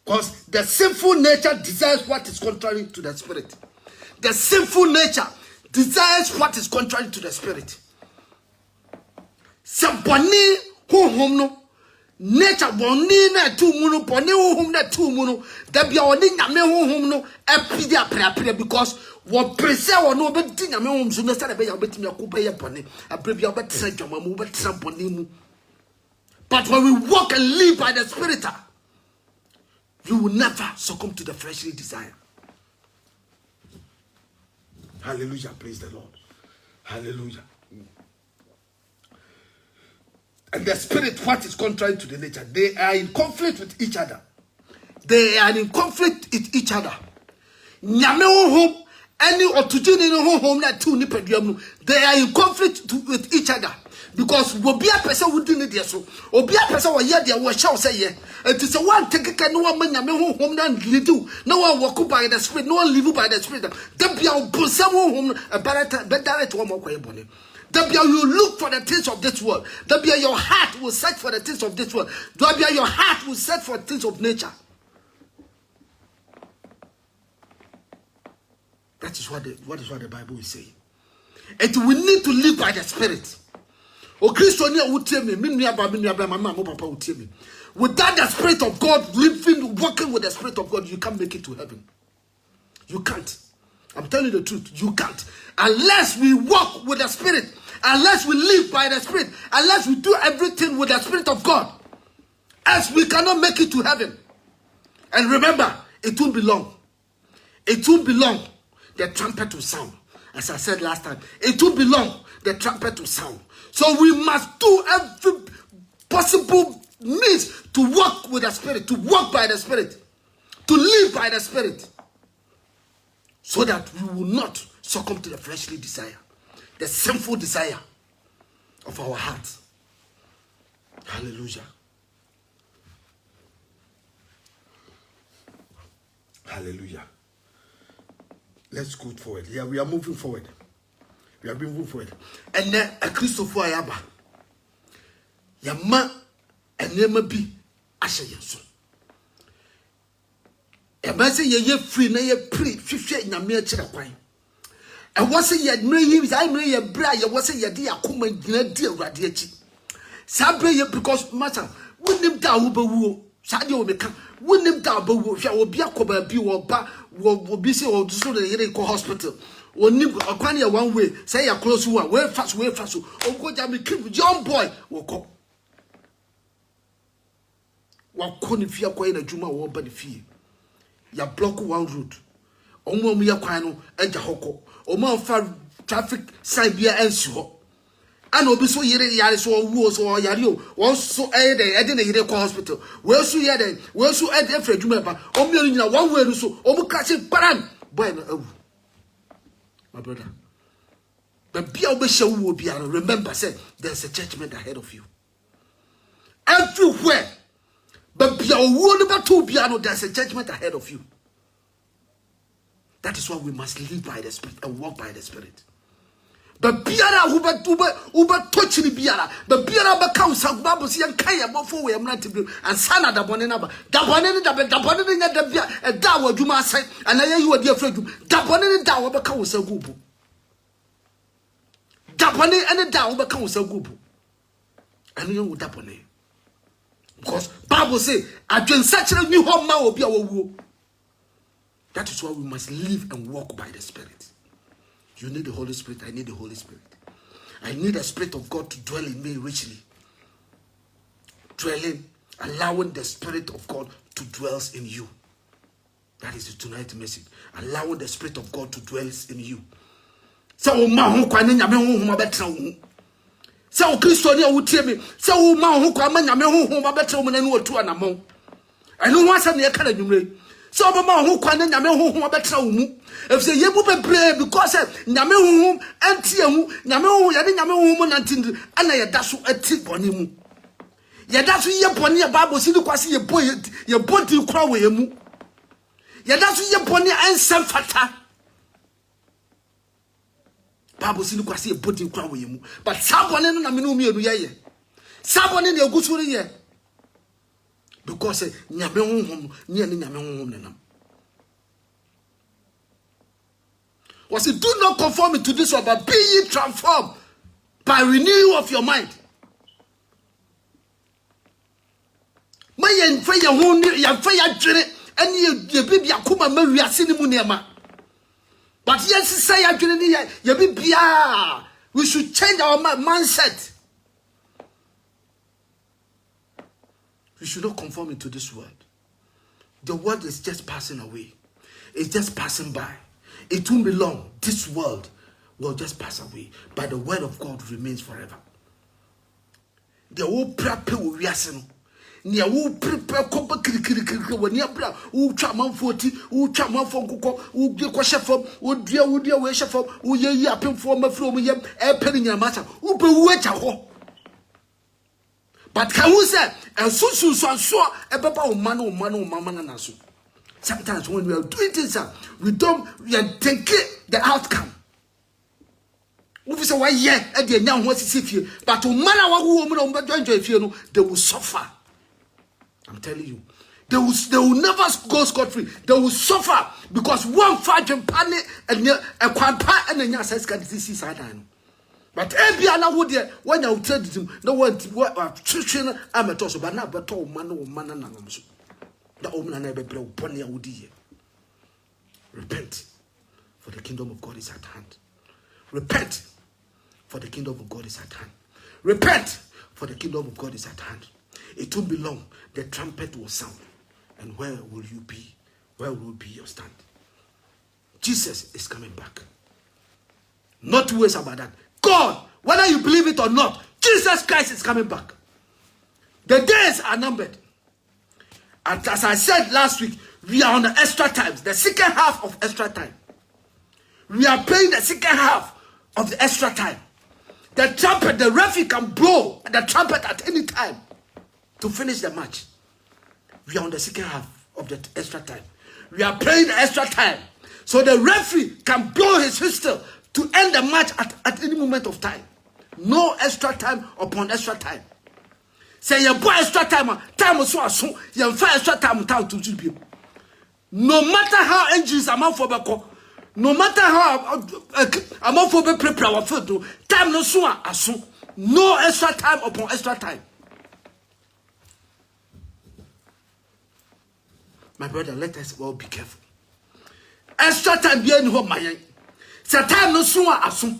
Because the sinful nature desires what is contrary to the Spirit. The sinful nature desires what is contrary to the Spirit. Saboni honhom no nature boni na tu muno boni honhom na tu muno da bia oni nyame honhom no epidi apre because what preserve or no but nyame honhom so no start be ya betimi akoba ye boni apre bia obetra dwama mu obetra boni mu. But when we walk and live by the Spirit, you will never succumb to the fleshly desire. Hallelujah, praise the Lord. Hallelujah. And the Spirit, what is contrary to the nature? They are in conflict with each other. They are in conflict with each other. Nyame honhom any otujini no honhom na tu ni peduam. They are in conflict with each other. Because obi a person would do it so. Obi a person wa ye there wo show say ye. It is a one take no one man nyame honhom na do. No one walk by the Spirit, no one live by the Spirit. Dem bia obosam honhom better to one more bone. Dem bia you look for the things of this world. Dem bia your heart will search for the things of this world. Dem bia your heart will search for things of nature. That is what the Bible is saying. And we need to live by the Spirit. O Christonia would tell me, mama, papa would tell me. Without the Spirit of God, living, working with the Spirit of God, you can't make it to heaven. You can't. I'm telling you the truth. You can't. Unless we walk with the Spirit, unless we live by the Spirit, unless we do everything with the Spirit of God, else we cannot make it to heaven. And remember, it won't be long. It won't be long. The trumpet will sound. As I said last time, it won't be long. The trumpet will sound. So we must do every possible means to walk with the Spirit, to walk by the Spirit, to live by the Spirit, so that we will not succumb to the fleshly desire, the sinful desire of our hearts. Hallelujah. Hallelujah. Let's go forward. Yeah, we are moving forward. We are moving forward. And then a Christopher Ayaba. Yama and Yama be Asha Yasu. A man say ye free, na ye pre, 50 in a mere chirakwine. And what's a yet me, I may a bray, what's a yadia kuma dear radiachi. Sabre because matter, wouldn't him down woo, Sadio become, wouldn't him down boo, shall be a cover be or ba, will be so so the hospital. Or Aquania one way, say a close one, way fast, or go down the keep young boy, or call. What couldn't fear quite a Juma or by the fee? Ya block one route. Omo mi yakwano enja hoko. Omo fa traffic sign bia enso. Ana obi so yere yare so wo so yare o. Won so e de na yere ko hospital. We so yere, we so e de frejuma ba. Omo nyina one way so. Omo ka se param boy na awu. My brother. But bia obi she wo bia remember say there's a judgment ahead of you. Everywhere. But there's a judgment ahead of you. That is why we must live by the Spirit and walk by the Spirit. But biara uba touch the biara. But biara ba kausa babu si yankaya bofo we amnati bi ansana da bone na ba. Da bone nya da bia e da wa dwuma sai anaye yi wodi afradu. Da bone da wa ba kausa gubu. Da bone ene da wa ba kausa gubu. Anu yo da bone. Because Bible say, that is why we must live and walk by the Spirit. You need the Holy Spirit. I need the Holy Spirit. I need the Spirit of God to dwell in me richly. Dwelling, allowing the Spirit of God to dwell in you. That is the tonight's message. Allowing the Spirit of God to dwell in you. So Christonia would tell me, so man who come and nyame honhom abetre mo na no otu anamon. Eno ho asem ne ka na nwumre. So Obama who kwan nyame honhom betra wo mu. If say yebu bebre because nyame honhom antie mu, nyame honhom ye nyame honhom nantin ana ye da so ati bone mu. Ye da so ye bone ye Bible si kwase ye body kra wo ye mu. Ye da so ye bone ansem fata. Bible si kwase ye body kra wo ye mu. But sabone no na me no mienu ye. Sabone na egusuri ye. Because nyame honhom ni nyame honhom nenam. Was it do not conform to this world, but be ye transformed by renewal of your mind. My yen fa ya ho ni ya fa ya dwere ene ye bibia koma ma wiase ni mu nema. But yes say ya dwere ni ye bibia, we should change our mindset. We should not conform into this world. The world is just passing away. It's just passing by. It won't be long. This world will just pass away. But the word of God remains forever. The whole prepare will reason. Nia will prepare kopa kiri when you bra who chaman 40, who chaman for kuko, who get question from, who dear way chef, who ye yapin for my from yem, a penny your matter, who be wet a ho. But can we say, and so a papa man, mama, and so. Sometimes when we are doing this, we are thinking the outcome. We say, why, yeah, at the young what's if you, but to man, our woman, if you know, they will suffer. I'm telling you, they will never go scot-free. They will suffer because one fight and panic and a quampa and a nurse can disease. But every other would when you tell them, no one what Christian amateurs, but not but all man or man and so. The woman never broke Bonnie Woody. Repent, for the kingdom of God is at hand. Repent, for the kingdom of God is at hand. Repent, for the kingdom of God is at hand. It won't be long, the trumpet will sound. And where will you be? Where will be your stand? Jesus is coming back. Not two ways about that. God, whether you believe it or not, Jesus Christ is coming back. The days are numbered. And as I said last week, we are on the extra times, the second half of extra time. We are playing the second half of the extra time. The trumpet, the referee can blow the trumpet at any time to finish the match. We are on the second half of the extra time. We are playing the extra time. So the referee can blow his whistle to end the match at any moment of time. No extra time upon extra time. Say you boy extra time so you find extra time to be. No matter how injuries amount for beko, no matter how amount for be prepare our food, time no so aso. No extra time upon extra time. My brother, let us all be careful. Extra time be in home my say time no so aso.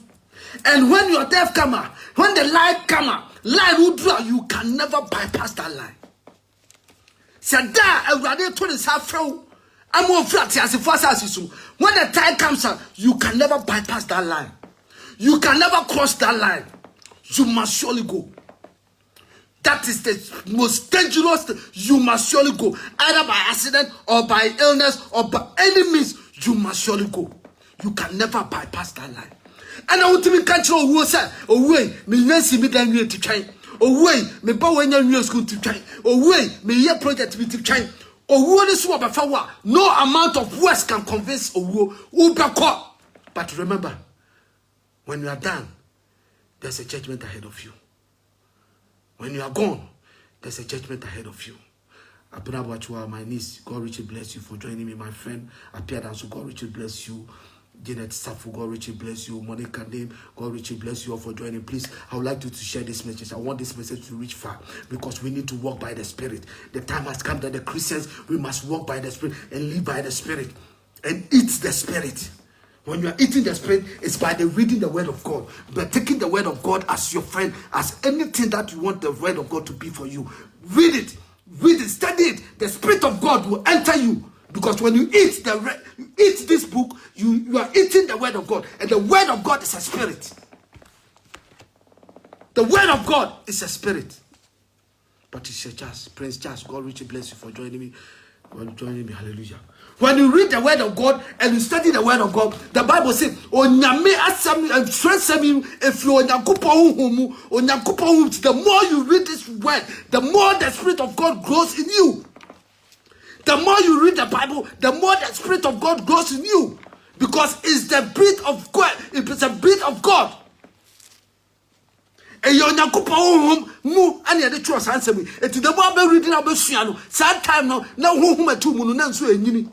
And when your death come, when the light come, line will draw, you can never bypass that line. Say that already told us how throw. I'm more flat as the first as you. When the time comes, you can never bypass that line. You can never cross that line. You must surely go. That is the most dangerous. You must surely go. Either by accident or by illness or by any means, you must surely go. You can never bypass that line. And I want to be control who said, oh, wait, me Nancy me then to train. Oh, wait, me bow when you're school to train. Oh, wait, me year project me to train. Oh, what is what before? No amount of words can convince who but remember, when you are done, there's a judgment ahead of you. When you are gone, there's a judgment ahead of you. Abunabachua, my niece, God richly bless you for joining me, my friend. Appeared also, God richly bless you. Janet Safu, God richly bless you. Monica Name, God richly bless you all for joining. Please, I would like you to share this message. I want this message to reach far because we need to walk by the Spirit. The time has come that the Christians, we must walk by the Spirit and live by the Spirit and eat the Spirit. When you are eating the Spirit, it's by the reading the Word of God, by taking the Word of God as your friend, as anything that you want the Word of God to be for you. Read it, study it. The Spirit of God will enter you. Because when you eat this book, you are eating the Word of God. And the Word of God is a spirit. The Word of God is a spirit. Patricia Charles, Prince Charles, God richly bless you for joining me. When you join me, hallelujah. When you read the word of God and you study the word of God, the Bible says, "Onyame asam and stressing if you the more you read this word, the more the Spirit of God grows in you. The more you read the Bible, the more the Spirit of God grows in you, because it's the breath of God. It's the breath of God. And you mu and the trust answer me. It's the more reading about Siano. Sad time now whom a 2 months and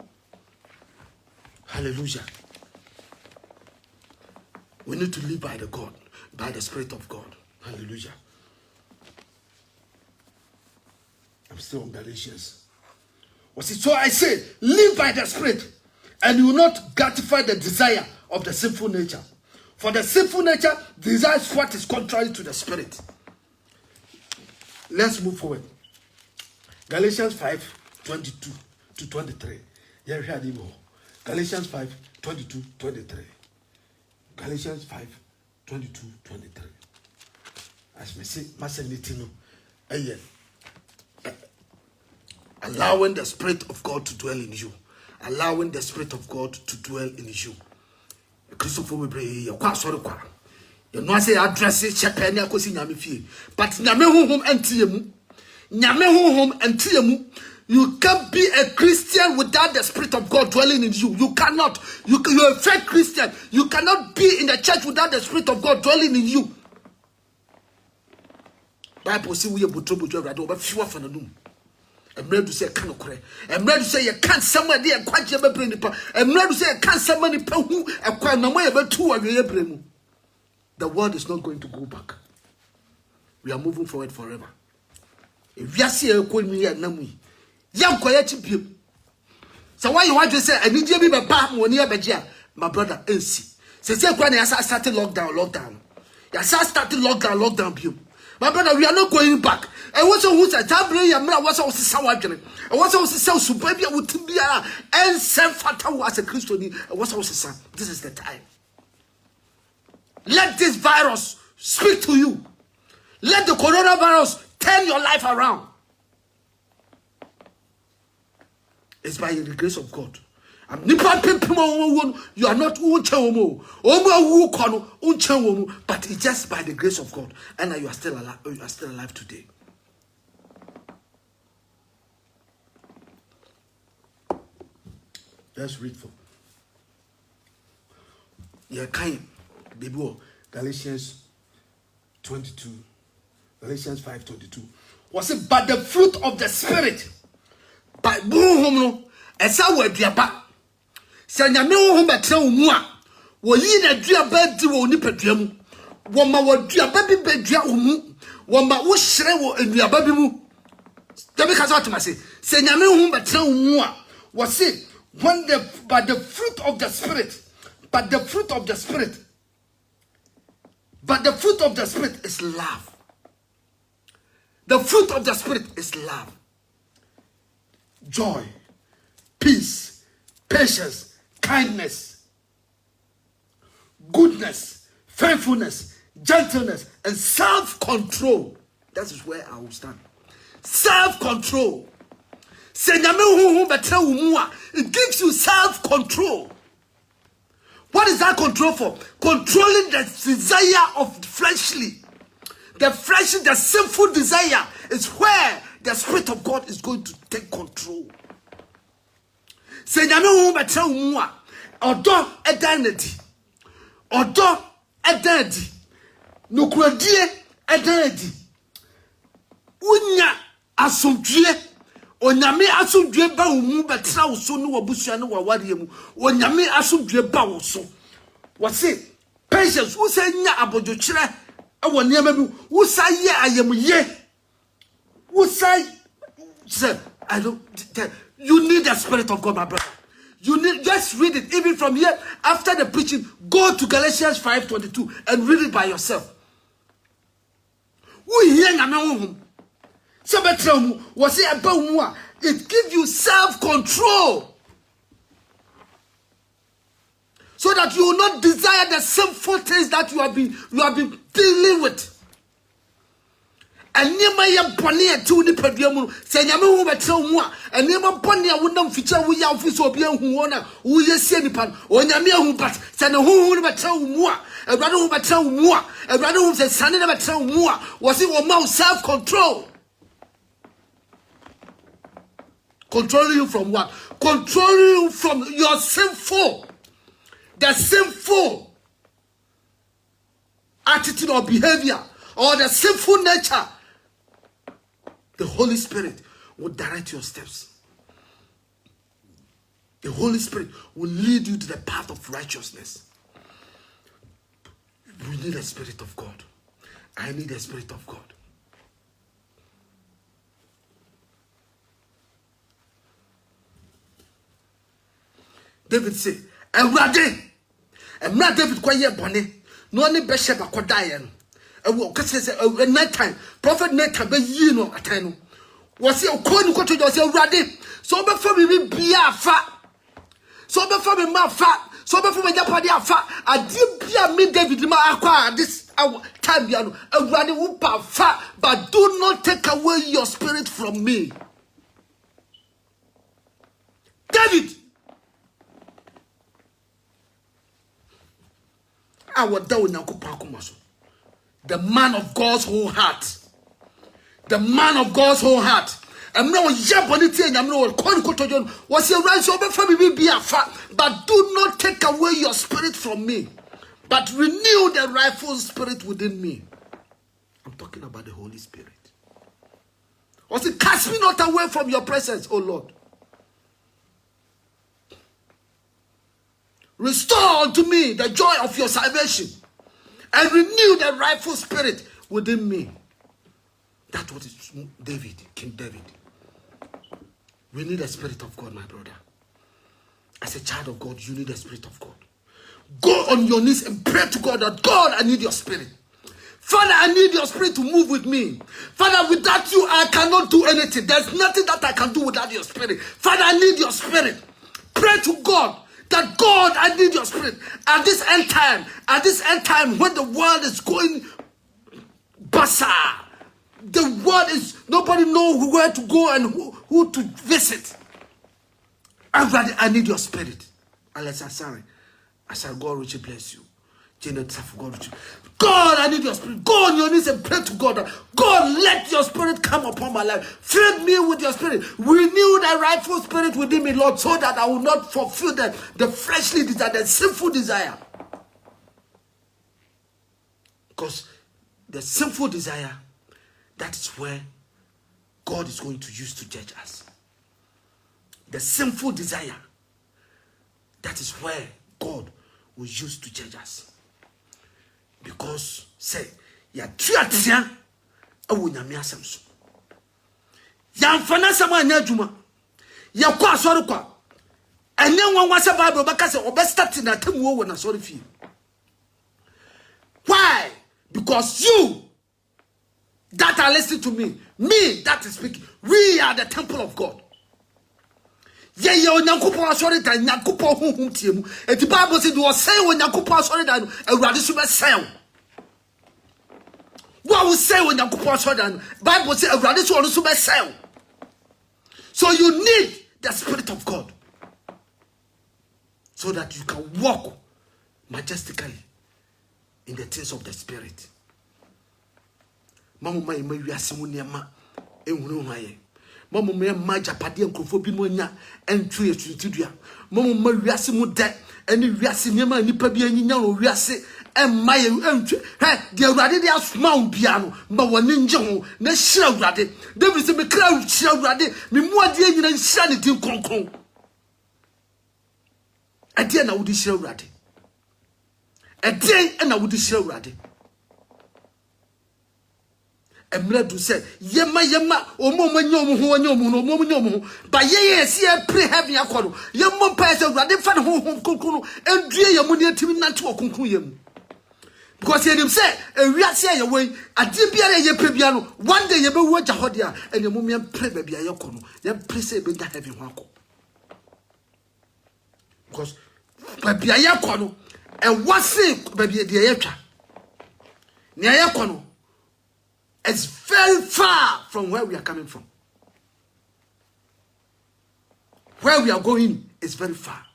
hallelujah. We need to live by the Spirit of God. Hallelujah. I'm still on Galatians. So I say, live by the Spirit, and you will not gratify the desire of the sinful nature. For the sinful nature desires what is contrary to the Spirit. Let's move forward. Galatians 5:22 to 23. Galatians 5:22, 23. Galatians 5:22, 23. As we say, allowing the Spirit of God to dwell in you. Allowing the Spirit of God to dwell in you. Christopher will bring your quite sorry. You know, I say address it, check any accounting Yamifi. But Yamehu home and Tiamu. Yamehu home and Tiamu. You can't be a Christian without the Spirit of God dwelling in you. You cannot. You're a fake Christian. You cannot be in the church without the Spirit of God dwelling in you. Bible say we are butrobu to every over fewer for the room. I'm ready to say, "Can occur." I'm ready to say, "You can't somebody and quite ever bring the power." I'm ready to say, "You can't somebody who acquire no more about 2 of your brain." The world is not going to go back. We are moving forward forever. If you see a coin me at Namui, young quiet you. So why you want to say, "I need you to be a palm when you're Bajia," my brother, NC. Say, when I started lockdown. Yes, I started lockdown. My brother, we are not going back. And what's who's a tablet? What's also sour drink? And what's also so super? Would be and send Fatah as a Christian. What's also son? This is the time. Let this virus speak to you. Let the coronavirus turn your life around. It's by the grace of God. You are not but it's just by the grace of God, and you are still alive. You are still alive today. Let's read for. Yeah, kind baby. Galatians 22, Galatians 5:22. Was it but the fruit of the Spirit? By boom, as I were diaba. Sanya me ho betra omu a wo yi na duaba di wo nipa duamu wo ma wo duaba bi bedua omu wo ma wo hire wo anuaba bi mu da be ka so atema se sanya me ho betra omu a wo se when the by the fruit of the Spirit, but the fruit of the Spirit is love. The fruit of the Spirit is love, joy, peace, patience, kindness, goodness, faithfulness, gentleness, and self-control. That is where I will stand. Self-control. It gives you self-control. What is that control for? Controlling the desire of the fleshly. The fleshly, the sinful desire is where the Spirit of God is going to take control. Say nyame hu betra mu a odo edanadi odo edadi nokuradie edadi unya asomdue onyame asomdue ba mu betra wo so no wabusua no waware mu onyame asomdue ba wo so wo se patience wo say nya abodwokyere ewo niam bi wo say ye ayemye wo say I don't. You need the Spirit of God, my brother. You need, just read it. Even from here, after the preaching, go to Galatians 5:22 and read it by yourself. It gives you self-control, so that you will not desire the sinful things that you have been dealing with. And you ye boni e tu ni padua mu se nyame hu betre mu a enema boni a wonam ficha wo ya ofisi obi hu wona wo ye sie nipa o nyame hu bat se ne hu ni betre mu a Ewurade hu betre mu a Ewurade hu se sane na betre mu a wo se wo ma self control. Controlling you from what? Controlling you from your the sinful attitude or behavior or the sinful nature. The Holy Spirit will direct your steps. The Holy Spirit will lead you to the path of righteousness. We need the Spirit of God. I need the Spirit of God. David say, Ewurade, Emra David kwaye bone, no ni Bathsheba kodaye no. Ewo kase say Nathan, prophet Nathan be yi no atan no. Wo say okoni koto jo say Ewurade, so be fa me bia afa. So be fa me ma afa, so be fa me japade afa. Ade bia me David ma akwa this time bia no. Ewurade wo pa fa, but do not take away your spirit from me. David the man of God's whole heart. The man of God's whole heart. But do not take away your spirit from me, but renew the rightful spirit within me. I'm talking about the Holy Spirit. Was it cast me not away from your presence, O Lord? Restore unto me the joy of your salvation and renew the rightful spirit within me. That was David, King David. We need the Spirit of God, my brother. As a child of God, you need the Spirit of God. Go on your knees and pray to God that, God, I need your Spirit. Father, I need your Spirit to move with me. Father, without you, I cannot do anything. There's nothing that I can do without your Spirit. Father, I need your Spirit. Pray to God that, God, I need your Spirit. At this end time, when the world is going bazaar, the world is, nobody knows where to go and who to visit. I need your Spirit. Alex Asare, I shall God richly bless you. God, I need your Spirit. Go on your knees and pray to God. God, let your Spirit come upon my life. Fill me with your Spirit. Renew the rightful spirit within me, Lord, so that I will not fulfill the fleshly desire, the sinful desire. Because the sinful desire, that is where God is going to use to judge us. The sinful desire, that is where God will use to judge us. Because, say, ya triatia, awu nyame asem so. Ya mfana sama anya adwuma. Ya kwa asori kwa. Ene nwanwa se Bible baka se obestart na temu wo na asori fie. Why? Because you that are listening to me that is speaking, we are the temple of God. Ye onyankopon asori dan nyankopon honhom tiemu. Eti Bible say do say onyankopon asori dan Awurade so be say. What will say onyankopon asori dan? Bible say Awurade so be say. So you need the Spirit of God, so that you can walk majestically in the things of the Spirit. Mama mai wiase mu niema ehunu hwaye. Mama me majapade enkrofo bi no nya entwe etutudua. Mama wiase mu de eni wiase niema nipa bi anyinya no wiase emma ye entwe. He de Awurade de asoma bia no ma woni nje ho na hira Awurade. David se me kra hira Awurade me muade anyina hira ne din kronkron. Ade na wodi hira Awurade. Ade na wodi hira Awurade. Emredu said, Yema, omo, but ye see a pre heavy accord. Yamon person rather fan home kunkunu, and dear Yamunia Timinat or Kunkuyam. Because he himself, a real say away, a dibia ye prebiano, one day you will watch a hodia, and your mumian prebia yokono, then please say with that heavy wako. Because Babia Yakono, and what's it, baby, the Yaka? Niayakono. It's very far from where we are coming from. Where we are going is very far.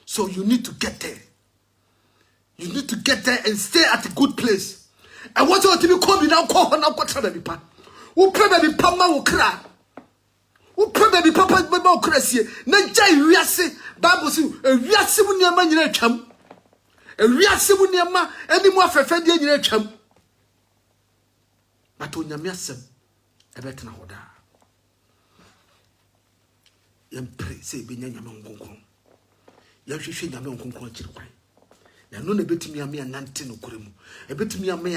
So you need to get there. You need to get there and stay at a good place. And what you to be called now, call her now, baby pa. Who pray baby papa will cry. Who pray baby papa will cry. Najay Riasi, Bible says, a Riasi when your man in a chum. A Riasi when your man, any more for Fendi in a chum. But on your massam, a better now. Yam pray, say, be near your monk. Yam she your monk conquer. Na no na betumi ame anante no koremu e betumi ame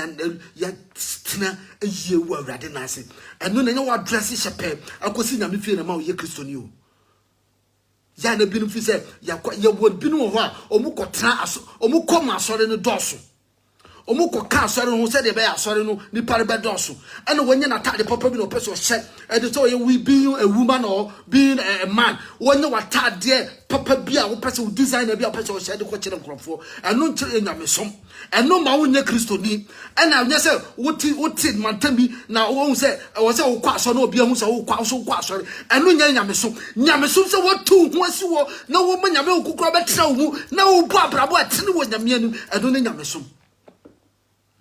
ya stina eyewu awrade na ase eno na nya wa dress shepe akosi nyame fie na ma ye kristoni o ya na binu fi se ya wo binu ho a omukotena aso omukoma asore no doso omukọ asore no se de be asore no ni pare be doso eno wonye na tade papa bi no person hye e de so ye we being a woman or being a man wonye wa tade papa bi a wo person designer bi a person hye de ko kire nkrofo eno nkire nyamesom eno ma wonye kristoni ena nya se woti mantam bi na wo hu se wo se wo kwa asore no obi hu se wo kwa asore eno nya nyamesom se wo tu hu asi wo na wo ma nyame okukura be tra wo na wo bu abrabo atene wo nyame anu eno ne nyamesom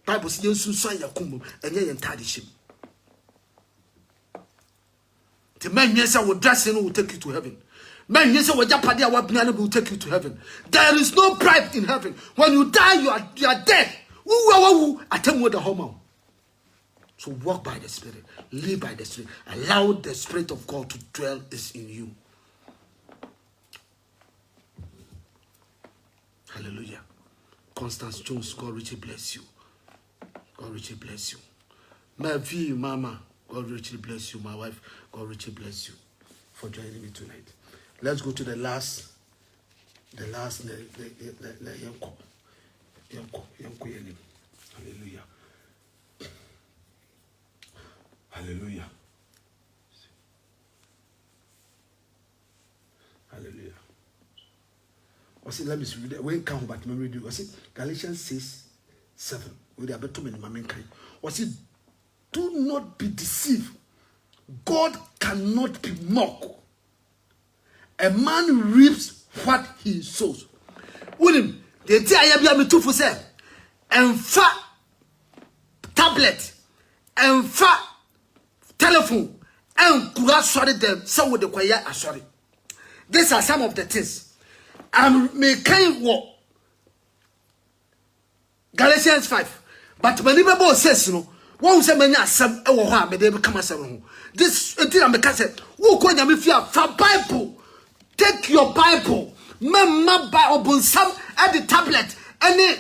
Bible says you so yakumu and ye entire ship. The man yes I will dress in will take you to heaven. Man yes I will japadia will take you to heaven. There is no pride in heaven. When you die, you are dead. Woo attend with the homo. So walk by the Spirit, live by the Spirit, allow the Spirit of God to dwell in you. Hallelujah. Constance Jones, God richly bless you. God richly bless you. My view, Mama, God richly bless you. My wife, God richly bless you for joining me tonight. Let's go to the last Yanko. Hallelujah. Hallelujah. Hallelujah. What's it? Let me read it. When come back, memory do. What's it? Galatians 6:7. With the better men, was it? Do not be deceived. God cannot be mocked. A man reaps what he sows. William, the idea I am too for say, and fat tablet, and fat telephone, and kura sorry them. So with the choir, sorry. These are some of the things. I'm making what Galatians 5. But when Bible says no, one say many asem e wo ho a me dey become asem ho. This etina me ka say, wo ko nyame fia fa Bible. Take your Bible. Mama Bible some at the tablet, any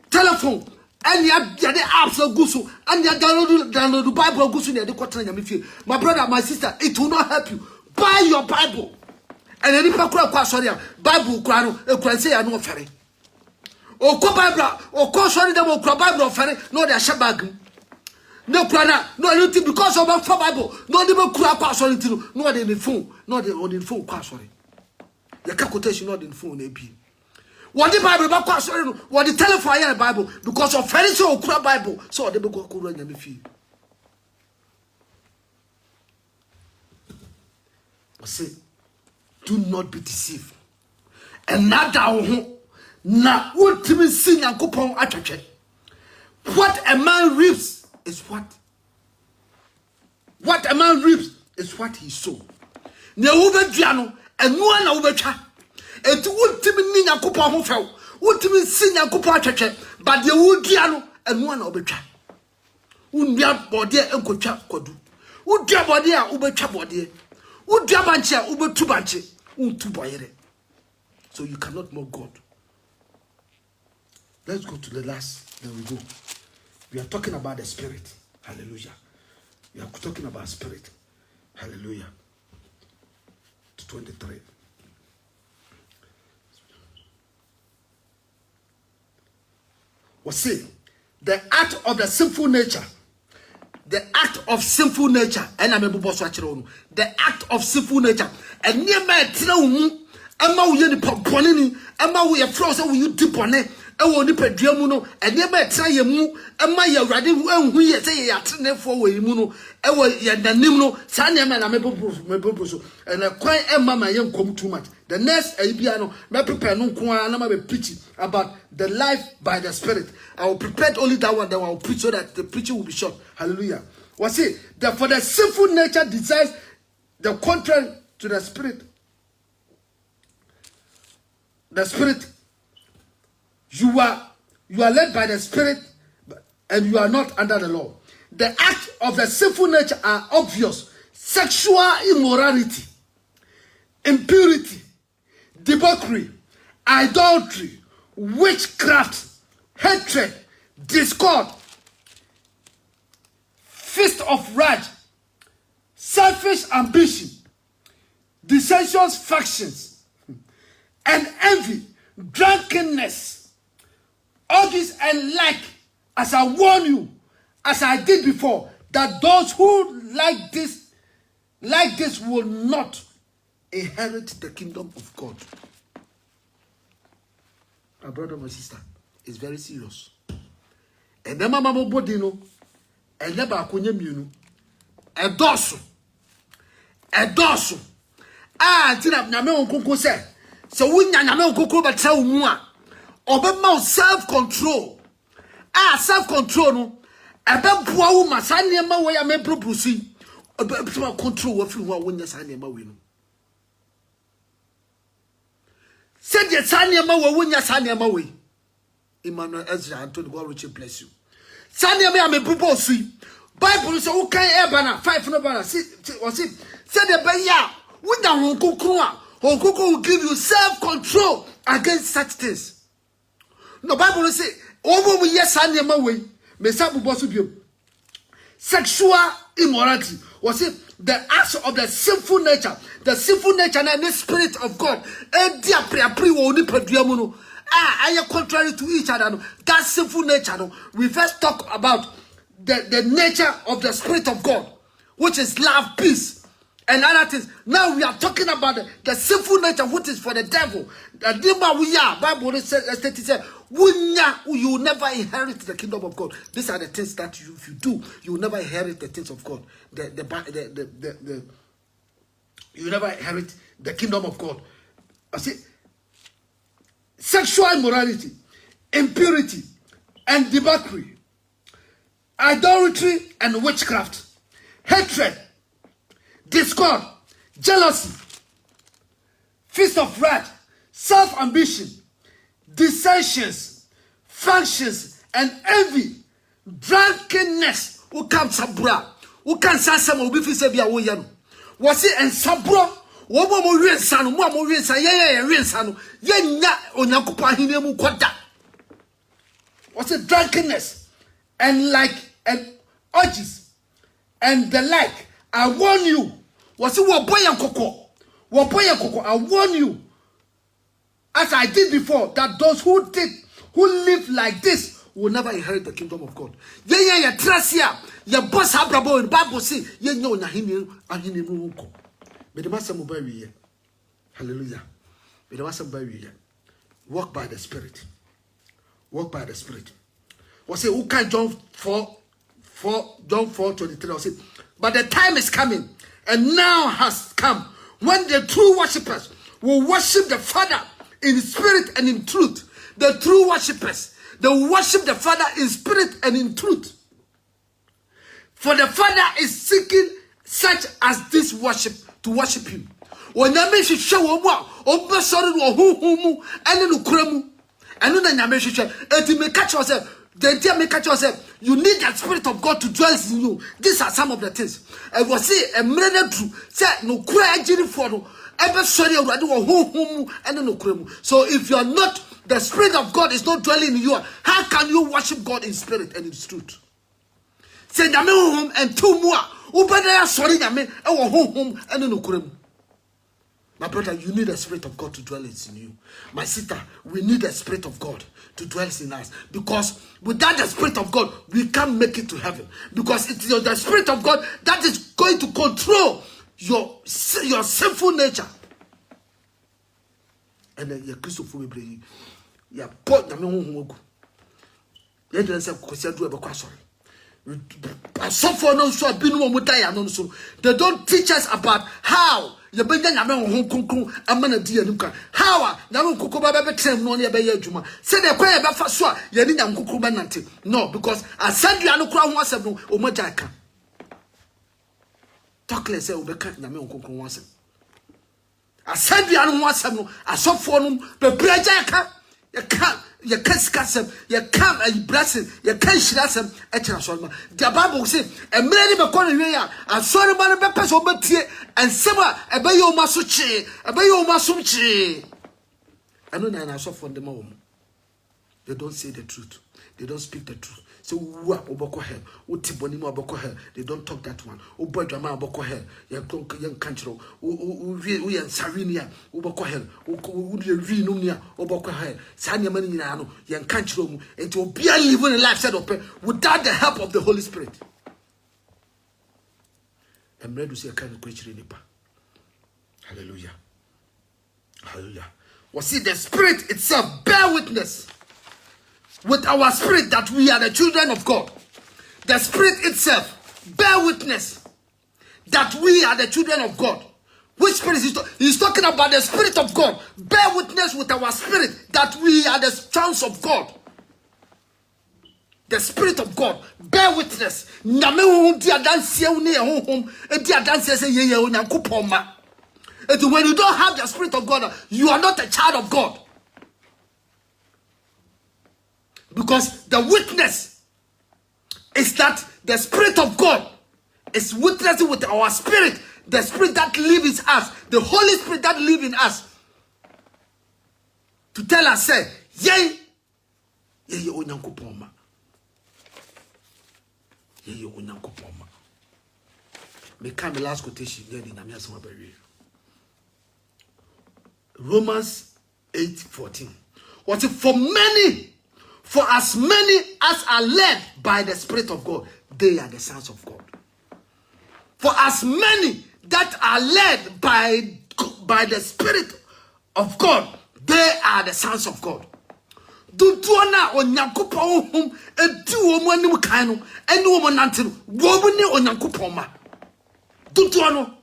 telephone, any the apps gusu, and you download the Bible gusu near the quarter nyame fia. My brother, my sister, it will not help you. Buy your Bible. And any pakura sorry, Bible kwano e kwan say ya no ofere. O ko Bible o ko sorry dem o kura Bible ofere no dey shabag no kura no anything because of for Bible no dey kura kwa sorry tinu no dey the phone no dey on the phone kwa sorry ya ka quotation no dey phone na bi what the Bible ba kwa sorry no what the telephone ya Bible because of very so kura Bible so dey be go kura nyame fi I say do not be deceived and nada na ultimate sin yankopon atwetwe. What a man reaps is what a man reaps is what he sow. Ne wo bedua no enu na wo betwa. Enti ultimate ni yankopon ho few. Ultimate sin yankopon atwetwe, but the wo dua no enu na wo betwa. Undua bode enkotwa kodu. Udua bode a wo betwa bode. Udua banche a wo betu banche. Untu boyere. So you cannot mock God. Let's go to the last. There we go. We are talking about the Spirit. Hallelujah. We are talking about Spirit. Hallelujah. 23. What's it? The act of the sinful nature. The act of sinful nature. The act of sinful nature. And near my throne, Emma, we are the Ponini, Emma, we are frozen, we you dip on it. ewo ni padua mu no ene ba tra ye mu ema ye awrade anhu ye se ye atenefo we mu no ewo ye danim no sa ne ma na mebobro so ene kwan ema ma ye nkom too much. The next bia no me prepare no nko na ma be preaching about the life by the Spirit. I will prepare only that one, then I will preach so that the preaching will be short. Hallelujah. Was it that for the sinful nature desires the contrary to the Spirit? The Spirit, you are led by the Spirit, and you are not under the law. The acts of the sinful nature are obvious: sexual immorality, impurity, debauchery, idolatry, witchcraft, hatred, discord, fist of rage, selfish ambition, dissensions, factions, and envy, drunkenness, orgies and like, as I warn you, as I did before, that those who like this will not inherit the kingdom of God. My brother, my sister, it's very serious. And then mama body no, and never akonya mienu. Edoso. Tina nyame onkonko se. So wunya nyame onkonko ba tra omu a, obema self-control. Self-control no. Ebe boa wo ma sa niema wo ya me proposi. Ebe control wo fi wo wonya sa niema we no. Said the Sanyama will win your Sanyama way. Emmanuel Ezra and Tony God Richard bless you. Sanyama may propose sweet. Bible so okay Ebana 5 no banner. See was it? Said the Baya, when the Honkuku will give you self-control against such things. No Bible say, over we yes Sanyama way, may sabu bosu. Sexual immorality was it the acts of the sinful nature and the Spirit of God. I are contrary to each other. That sinful nature. We first talk about the nature of the Spirit of God, which is love, peace, and other things. Now we are talking about the sinful nature, which is for the devil. The Bible says, you will never inherit the kingdom of God. These are the things that if you do, you will never inherit the things of God. You will never inherit the kingdom of God. I see, sexual immorality, impurity, and debauchery, idolatry and witchcraft, hatred, discord, jealousy, fist of wrath, self-ambition, dissensions, factions, and envy, drunkenness. Who can sabra? Who can say some will be fisabia woyan? Was it and sabro? One more real son, one more real son, real son, yenya onyakupa hinemu kwada. Was it drunkenness and like and orgies and the like? I warn you. Was it waboya koko? Waboya koko, I warn you. As I did before, that those who live like this will never inherit the kingdom of God. Yeah, trust ya. Your boss habrabo in Bible say, ye know na hini munko. May the master mobile. Hallelujah. May the master mobile. Walk by the Spirit. Walk by the Spirit. Was say, who can John 4:23? I say, but the time is coming, and now has come, when the true worshippers will worship the Father in spirit and in truth. The true worshippers, they worship the Father in spirit and in truth. For the Father is seeking such as this worship to worship him. When you show and you may catch yourself. The idea may catch yourself. You need that Spirit of God to dwell in you. These are some of the things. I will say a minute true. Say no cry for no. So if you are not, the Spirit of God is not dwelling in you, how can you worship God in spirit and in truth? Say home and two more. Sorry, home and no. My brother, you need the Spirit of God to dwell in you. My sister, we need the Spirit of God to dwell in us. Because without the Spirit of God, we can't make it to heaven. Because it is the Spirit of God that is going to control your sinful nature. And then your Christopher will bring ya pot nyame honhom agu ye de say kosia do e be kwa sorry asofo no so abinu mo dai anon so they don't teach us about how ye benya nyame honhom konkron amana di anim kan how nyame kokko ba be trem no ne be ye adwuma say de kwa ye be fa so a ye ni nyame kokko ba nante no because asadua no kura ho asem no o mo jai kan talkless say o be kan nyame konkron ho asem asadua no ho asem no asofo no be breja kan you can't scasem, you can't a blessing, you can't shirasem, etra. The Bible says, a many be calling here, and sorry, man, a person over here, and summer, a bayo masuchi, a bayo masuchi. I know that I saw from the mom. They don't say the truth, they don't speak the truth. So, what Oboko hair, Utibonimo Boko hair, they don't talk that one. Uboy Drama Boko hair, young country, we and Sarinia, Uboko hair, Ununia, Oboko hair, Sanya Manino, young country, and to be a living a life set up without the help of the Holy Spirit. I'm ready to see a kind of creature in the past. Hallelujah. Hallelujah. Well, see, the Spirit itself bear witness with our spirit that we are the children of God. The Spirit itself bear witness that we are the children of God. Which spirit is he's talking about? The Spirit of God bear witness with our spirit that we are the sons of God. The Spirit of God bear witness. And when you don't have the Spirit of God, you are not a child of God. Because the witness is that the Spirit of God is witnessing with our spirit, the Spirit that lives in us, the Holy Spirit that lives in us, to tell us, say, yay, yay, onyankopoma, yay, onyankopoma. Me come the last quotation here in Amias Mabari. Romans 8:14. What if for as many as are led by the Spirit of God, they are the sons of God. For as many that are led by the Spirit of God, they are the sons of God. Dutuana onyankopon hum edu omo anim kan no ene omo nante no wo ne onyankopon ma. Dutuano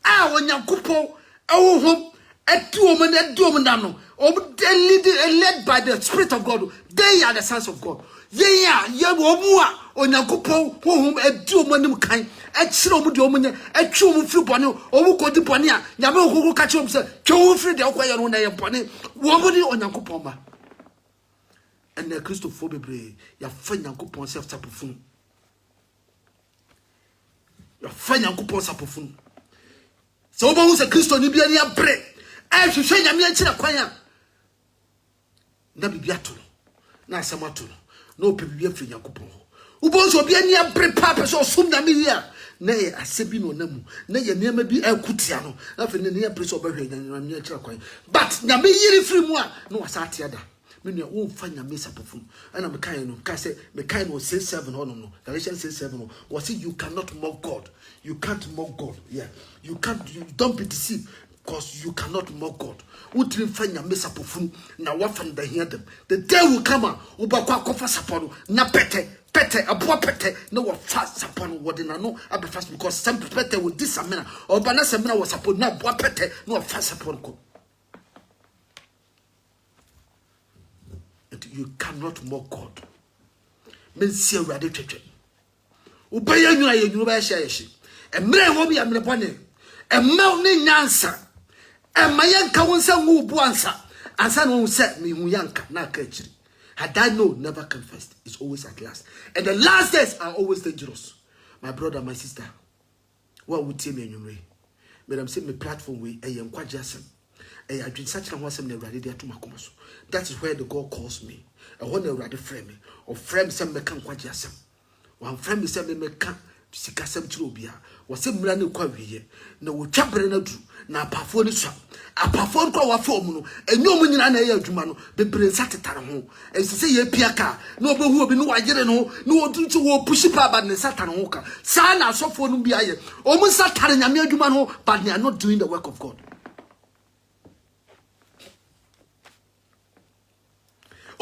a onyankopon ewo hum edu omo na edu omo na no led by the Spirit of God, they are the sons of God. Yeah, Yabua, or Nakupo, whom a do money kind, at Silo Domina, at Chum Flupano, or who called the Ponia, Yabo who catch him, sir, Joe Free the Oquay on a pony, woman or Nakupoma. And the Christophobe, your friend Nakupon self sapofun. Your friend Nakupon sapofun. So, who's a Christo Nibia bread? I should say, I'm here to acquire. Nabi biatu na samatu no pebibia firi yakopon ubonso obi ani abre papa so sum na me ya na ye asebi no namu na ye niam bi akutia no afi ne ne abre so obahwe nyam nya kira kwan but nyame yiri firi mu a no wasate ada me ne wo fa nyame sapofum ana me kan no ka se me kan no 67 hono no Galatians 67 no was say you cannot mock God, you can't mock God. Yeah, you don't be deceived, because you cannot mock God. What you find your mess up of now what from the hear them. The day will come out, Ubaqua coffers upon na pete, a poor pete, no one fast upon what in a no, I'll be fast because some pete with this amena, or Banasamina was upon no bois pete, no fast upon go. You cannot mock God. Men see a radical. Ubaya you are university, and Mary will be a Mlepone, and Melny Nansa. And my young counsel who buansa, and son who said me who young not catch. Had I know never come first, it's always at last. And the last days are always dangerous. My brother, my sister, what would tell me in your way? Madam send me platform way, I am quite just. I have been such a wasn't ready there to Macomas. That is where the God calls me. I want to ready frame me, or frame some me come quite just. One frame me said me come. Sikasem Trubia was a brand new query. No, we champion do now. Perform shop. A perform our form, and no money an air Jumano, the brain sat at home. And say a piaka, no, but who have been no idea, no do to push it up and Satan Hoka. Sana so for no be I almost sat and Yamia Jumano, but they are not doing the work of God.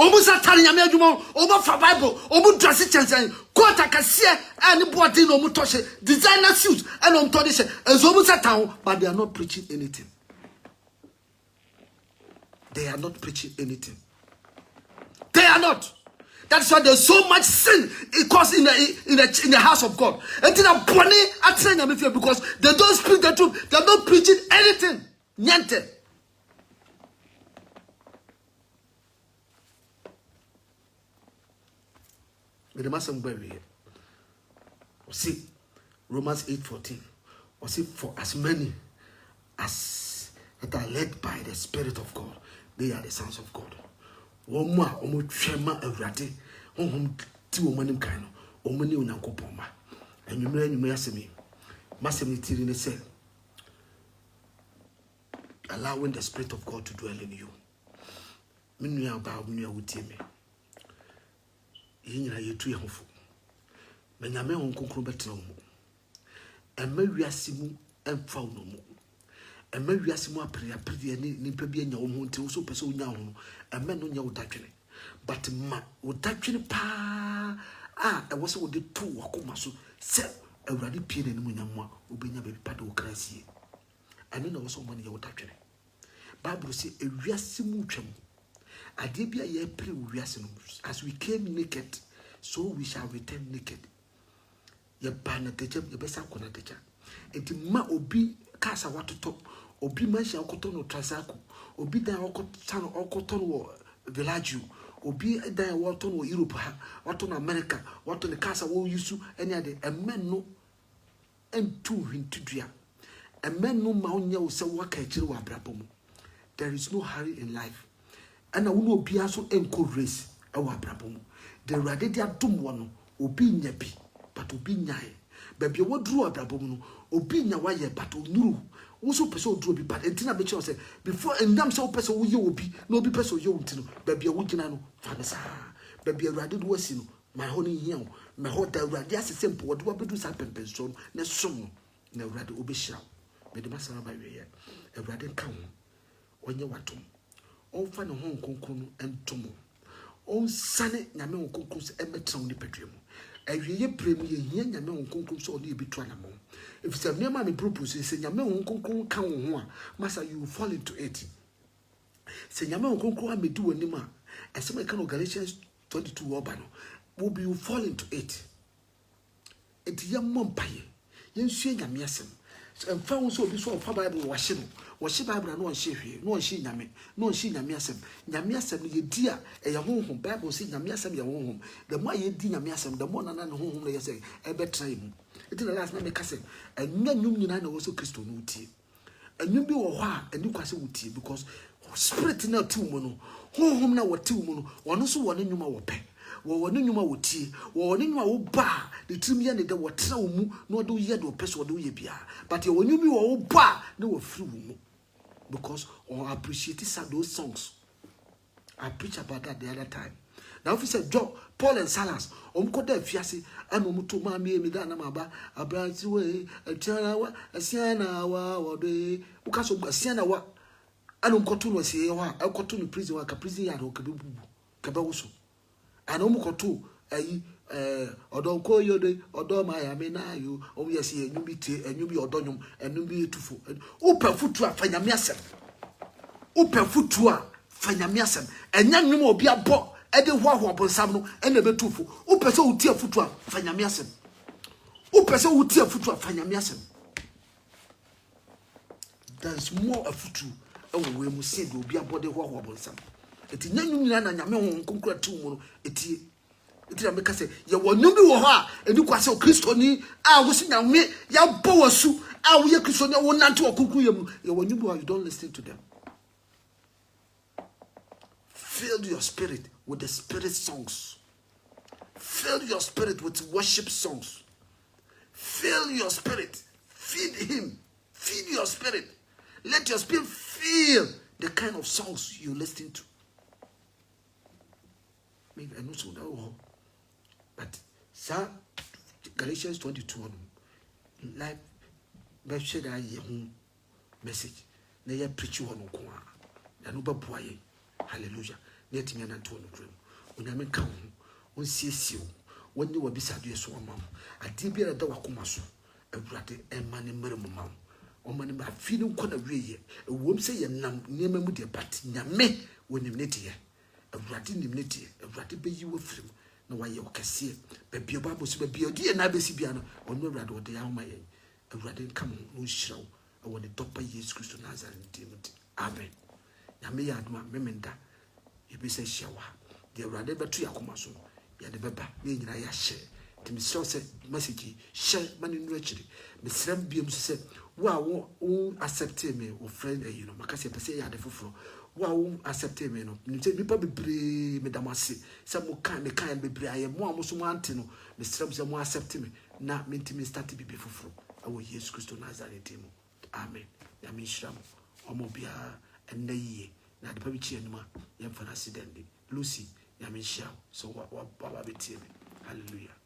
Omu satani nyame adwuma, omu fa Bible, omu dress chensen, quota kasie and body no mutoshe, designer suit and on todishe, as omu satan, but they are not preaching anything. They are not preaching anything. They are not. That's why there's so much sin it causes in the house of God. And then I'm because they don't speak the truth. They're not preaching anything. Niente. See, Romans 8:14. Or see, for as many as that are led by the Spirit of God, they are the sons of God. One more, chema everyday, ti woman kind of omani unankopoma. And you may ask me, Massimi Tirine said, allowing the Spirit of God to dwell in you. Minya about me, I would tell me. Yina ye tree home. Menyame on conclu better. And maybe asimu and found no more. And maybe asimu a pretty and nippy and your own to so pursue now. And men on your doctrine. But ma would doctrine pa I was with the two wakomasu set a ruddy pin and Munama will be never part of Cressy. And then also money your doctrine. Bible say a reasimu chum. I did be a year pre reasinums. As we came naked, so we shall return naked. Your banner teacher, your best akona teacher. Enti ma obi kasa watu to obi manshi akoto no tricycle obi dan akoto no village obi dan wato no Europe ha wato no America wato no kasa wo yusu ene ade emen no entu hwintudua emen no ma onye wo se waka akire wa abrabomu. There is no hurry in life. And I will not be also encourage race our abrabomu. The radidia dum one obi nyabi but obi nyai. Baby, what drew abrabomu obi nyawaye but onuru. Also person drew be bad. Entina be say before and damn so person wo ye obi no be person yo ntino. Baby wo gina no fanesa. Baby radid wasino my honey here. My hotel radia simple what do bedu sa pempen so na som na radi obi sha. Me de masara ba we ye. Radi kan onye watom. On fa no hon konkonu entomo. On sane nyame hon konkonu se emetra oni pedwemu. Awiye premu ye hia nyame hon konkonu so oni ebitu anamo. If it's a nema me propose se nyame hon konkonu kan ho a masa you fall into it. Se nyame hon konkonu amedu anim a esema kan Galatians 22 oba no will be you fall into it. Enti ye mompaye. Ye nsue nyame asem. And found so before Bible washing. Washi Bible no she hwe no she nyame no she nyame asem nyame asem ye dia e ya honhom Bible say nyame asem ya honhom the more ye di nyame asem the more na honhom na ye say e betra mu it the last na me ka say anya nyum nyina na wo so Kristo no tie anyum bi wo ho a ani kwase wo tie because spirit na ti mu no honhom na wo ti mu no wono so wo ne nyuma wo pe wo ne nyuma wo tie wo ne nyuma wo ba the trim ye ne de wo tra wo mu no do ye do person do ye bia but ye wo nyum bi wo ba na wo free wo mu. Because I appreciate those songs. I preach about that the other time. Now if you say John, Paul and Silas, there fiasi, and to mammy me dana maba, a bright way, a chana, a siana, or the Ucaso, a siana, what I don't continue say, I'll continue prison like a prison yard or Cabaso. And Omukotu, don't call your day, or do my amena you, oh yes, you be tea, and you be odonium, and you be too full. Open foot to a fanyamiasem. Open foot to a fanyamiasem, and young no be a bo, and the war upon Samuel, and the betufu. Open so tear foot to a fanyamiasem. Open so tear foot to a fanyamiasem. There is more a foot to, oh, we must say, will be a body war upon some. It's young man and Yaman concrete two, it make us say, you will not be a and you can say Christoni. I was in me, ya boasu. I will hear Christonia will not to a cuckoo. You don't listen to them. Fill your spirit with the spirit songs. Fill your spirit with worship songs. Fill your spirit. Feed him. Feed your spirit. Let your spirit feel the kind of songs you listen to. Maybe I know so that. But sir, Galatians 22 like share that message. Na ya preach one kwa. Ya no ba boye. Hallelujah. Let me not to dream. When I make come, one sees you, when you were beside your so mamma. I did be a dog comaso, a ratty and money minimum. O man, my feeling corner way, a womb say a num near me with your bat, me when you knit here. A ratty nimnity, a ratty be you with him. No why you can see it, but be a babos, but be a dear Nabesi Biano, or no rather what they are my a ratty come on, no show. I want the top of Jesus Christ to Nazareth and Timothy. Amen. Yame adma memenda. Yebe se shawa. The rather battery akomaso. Ya de beba. Me nyina ya share. Ti me say message share mani no akiri. Me sram biem so say wo accept me o friend you know makase pese ya de foforo. Wo accept me no. Me say nipa bebre me damase. Say mo kan me kan bebre aye mo amoso mo ante no. Me sram say mo accept me na me ntimi start bibi foforo. Awo Jesus Christ to Nazareth timo. Amen. Yami shram. Omo bia enne ye. Na de pabichi enuma. Yem for accident. Lucy. Yami shram. So what baba be. Hallelujah.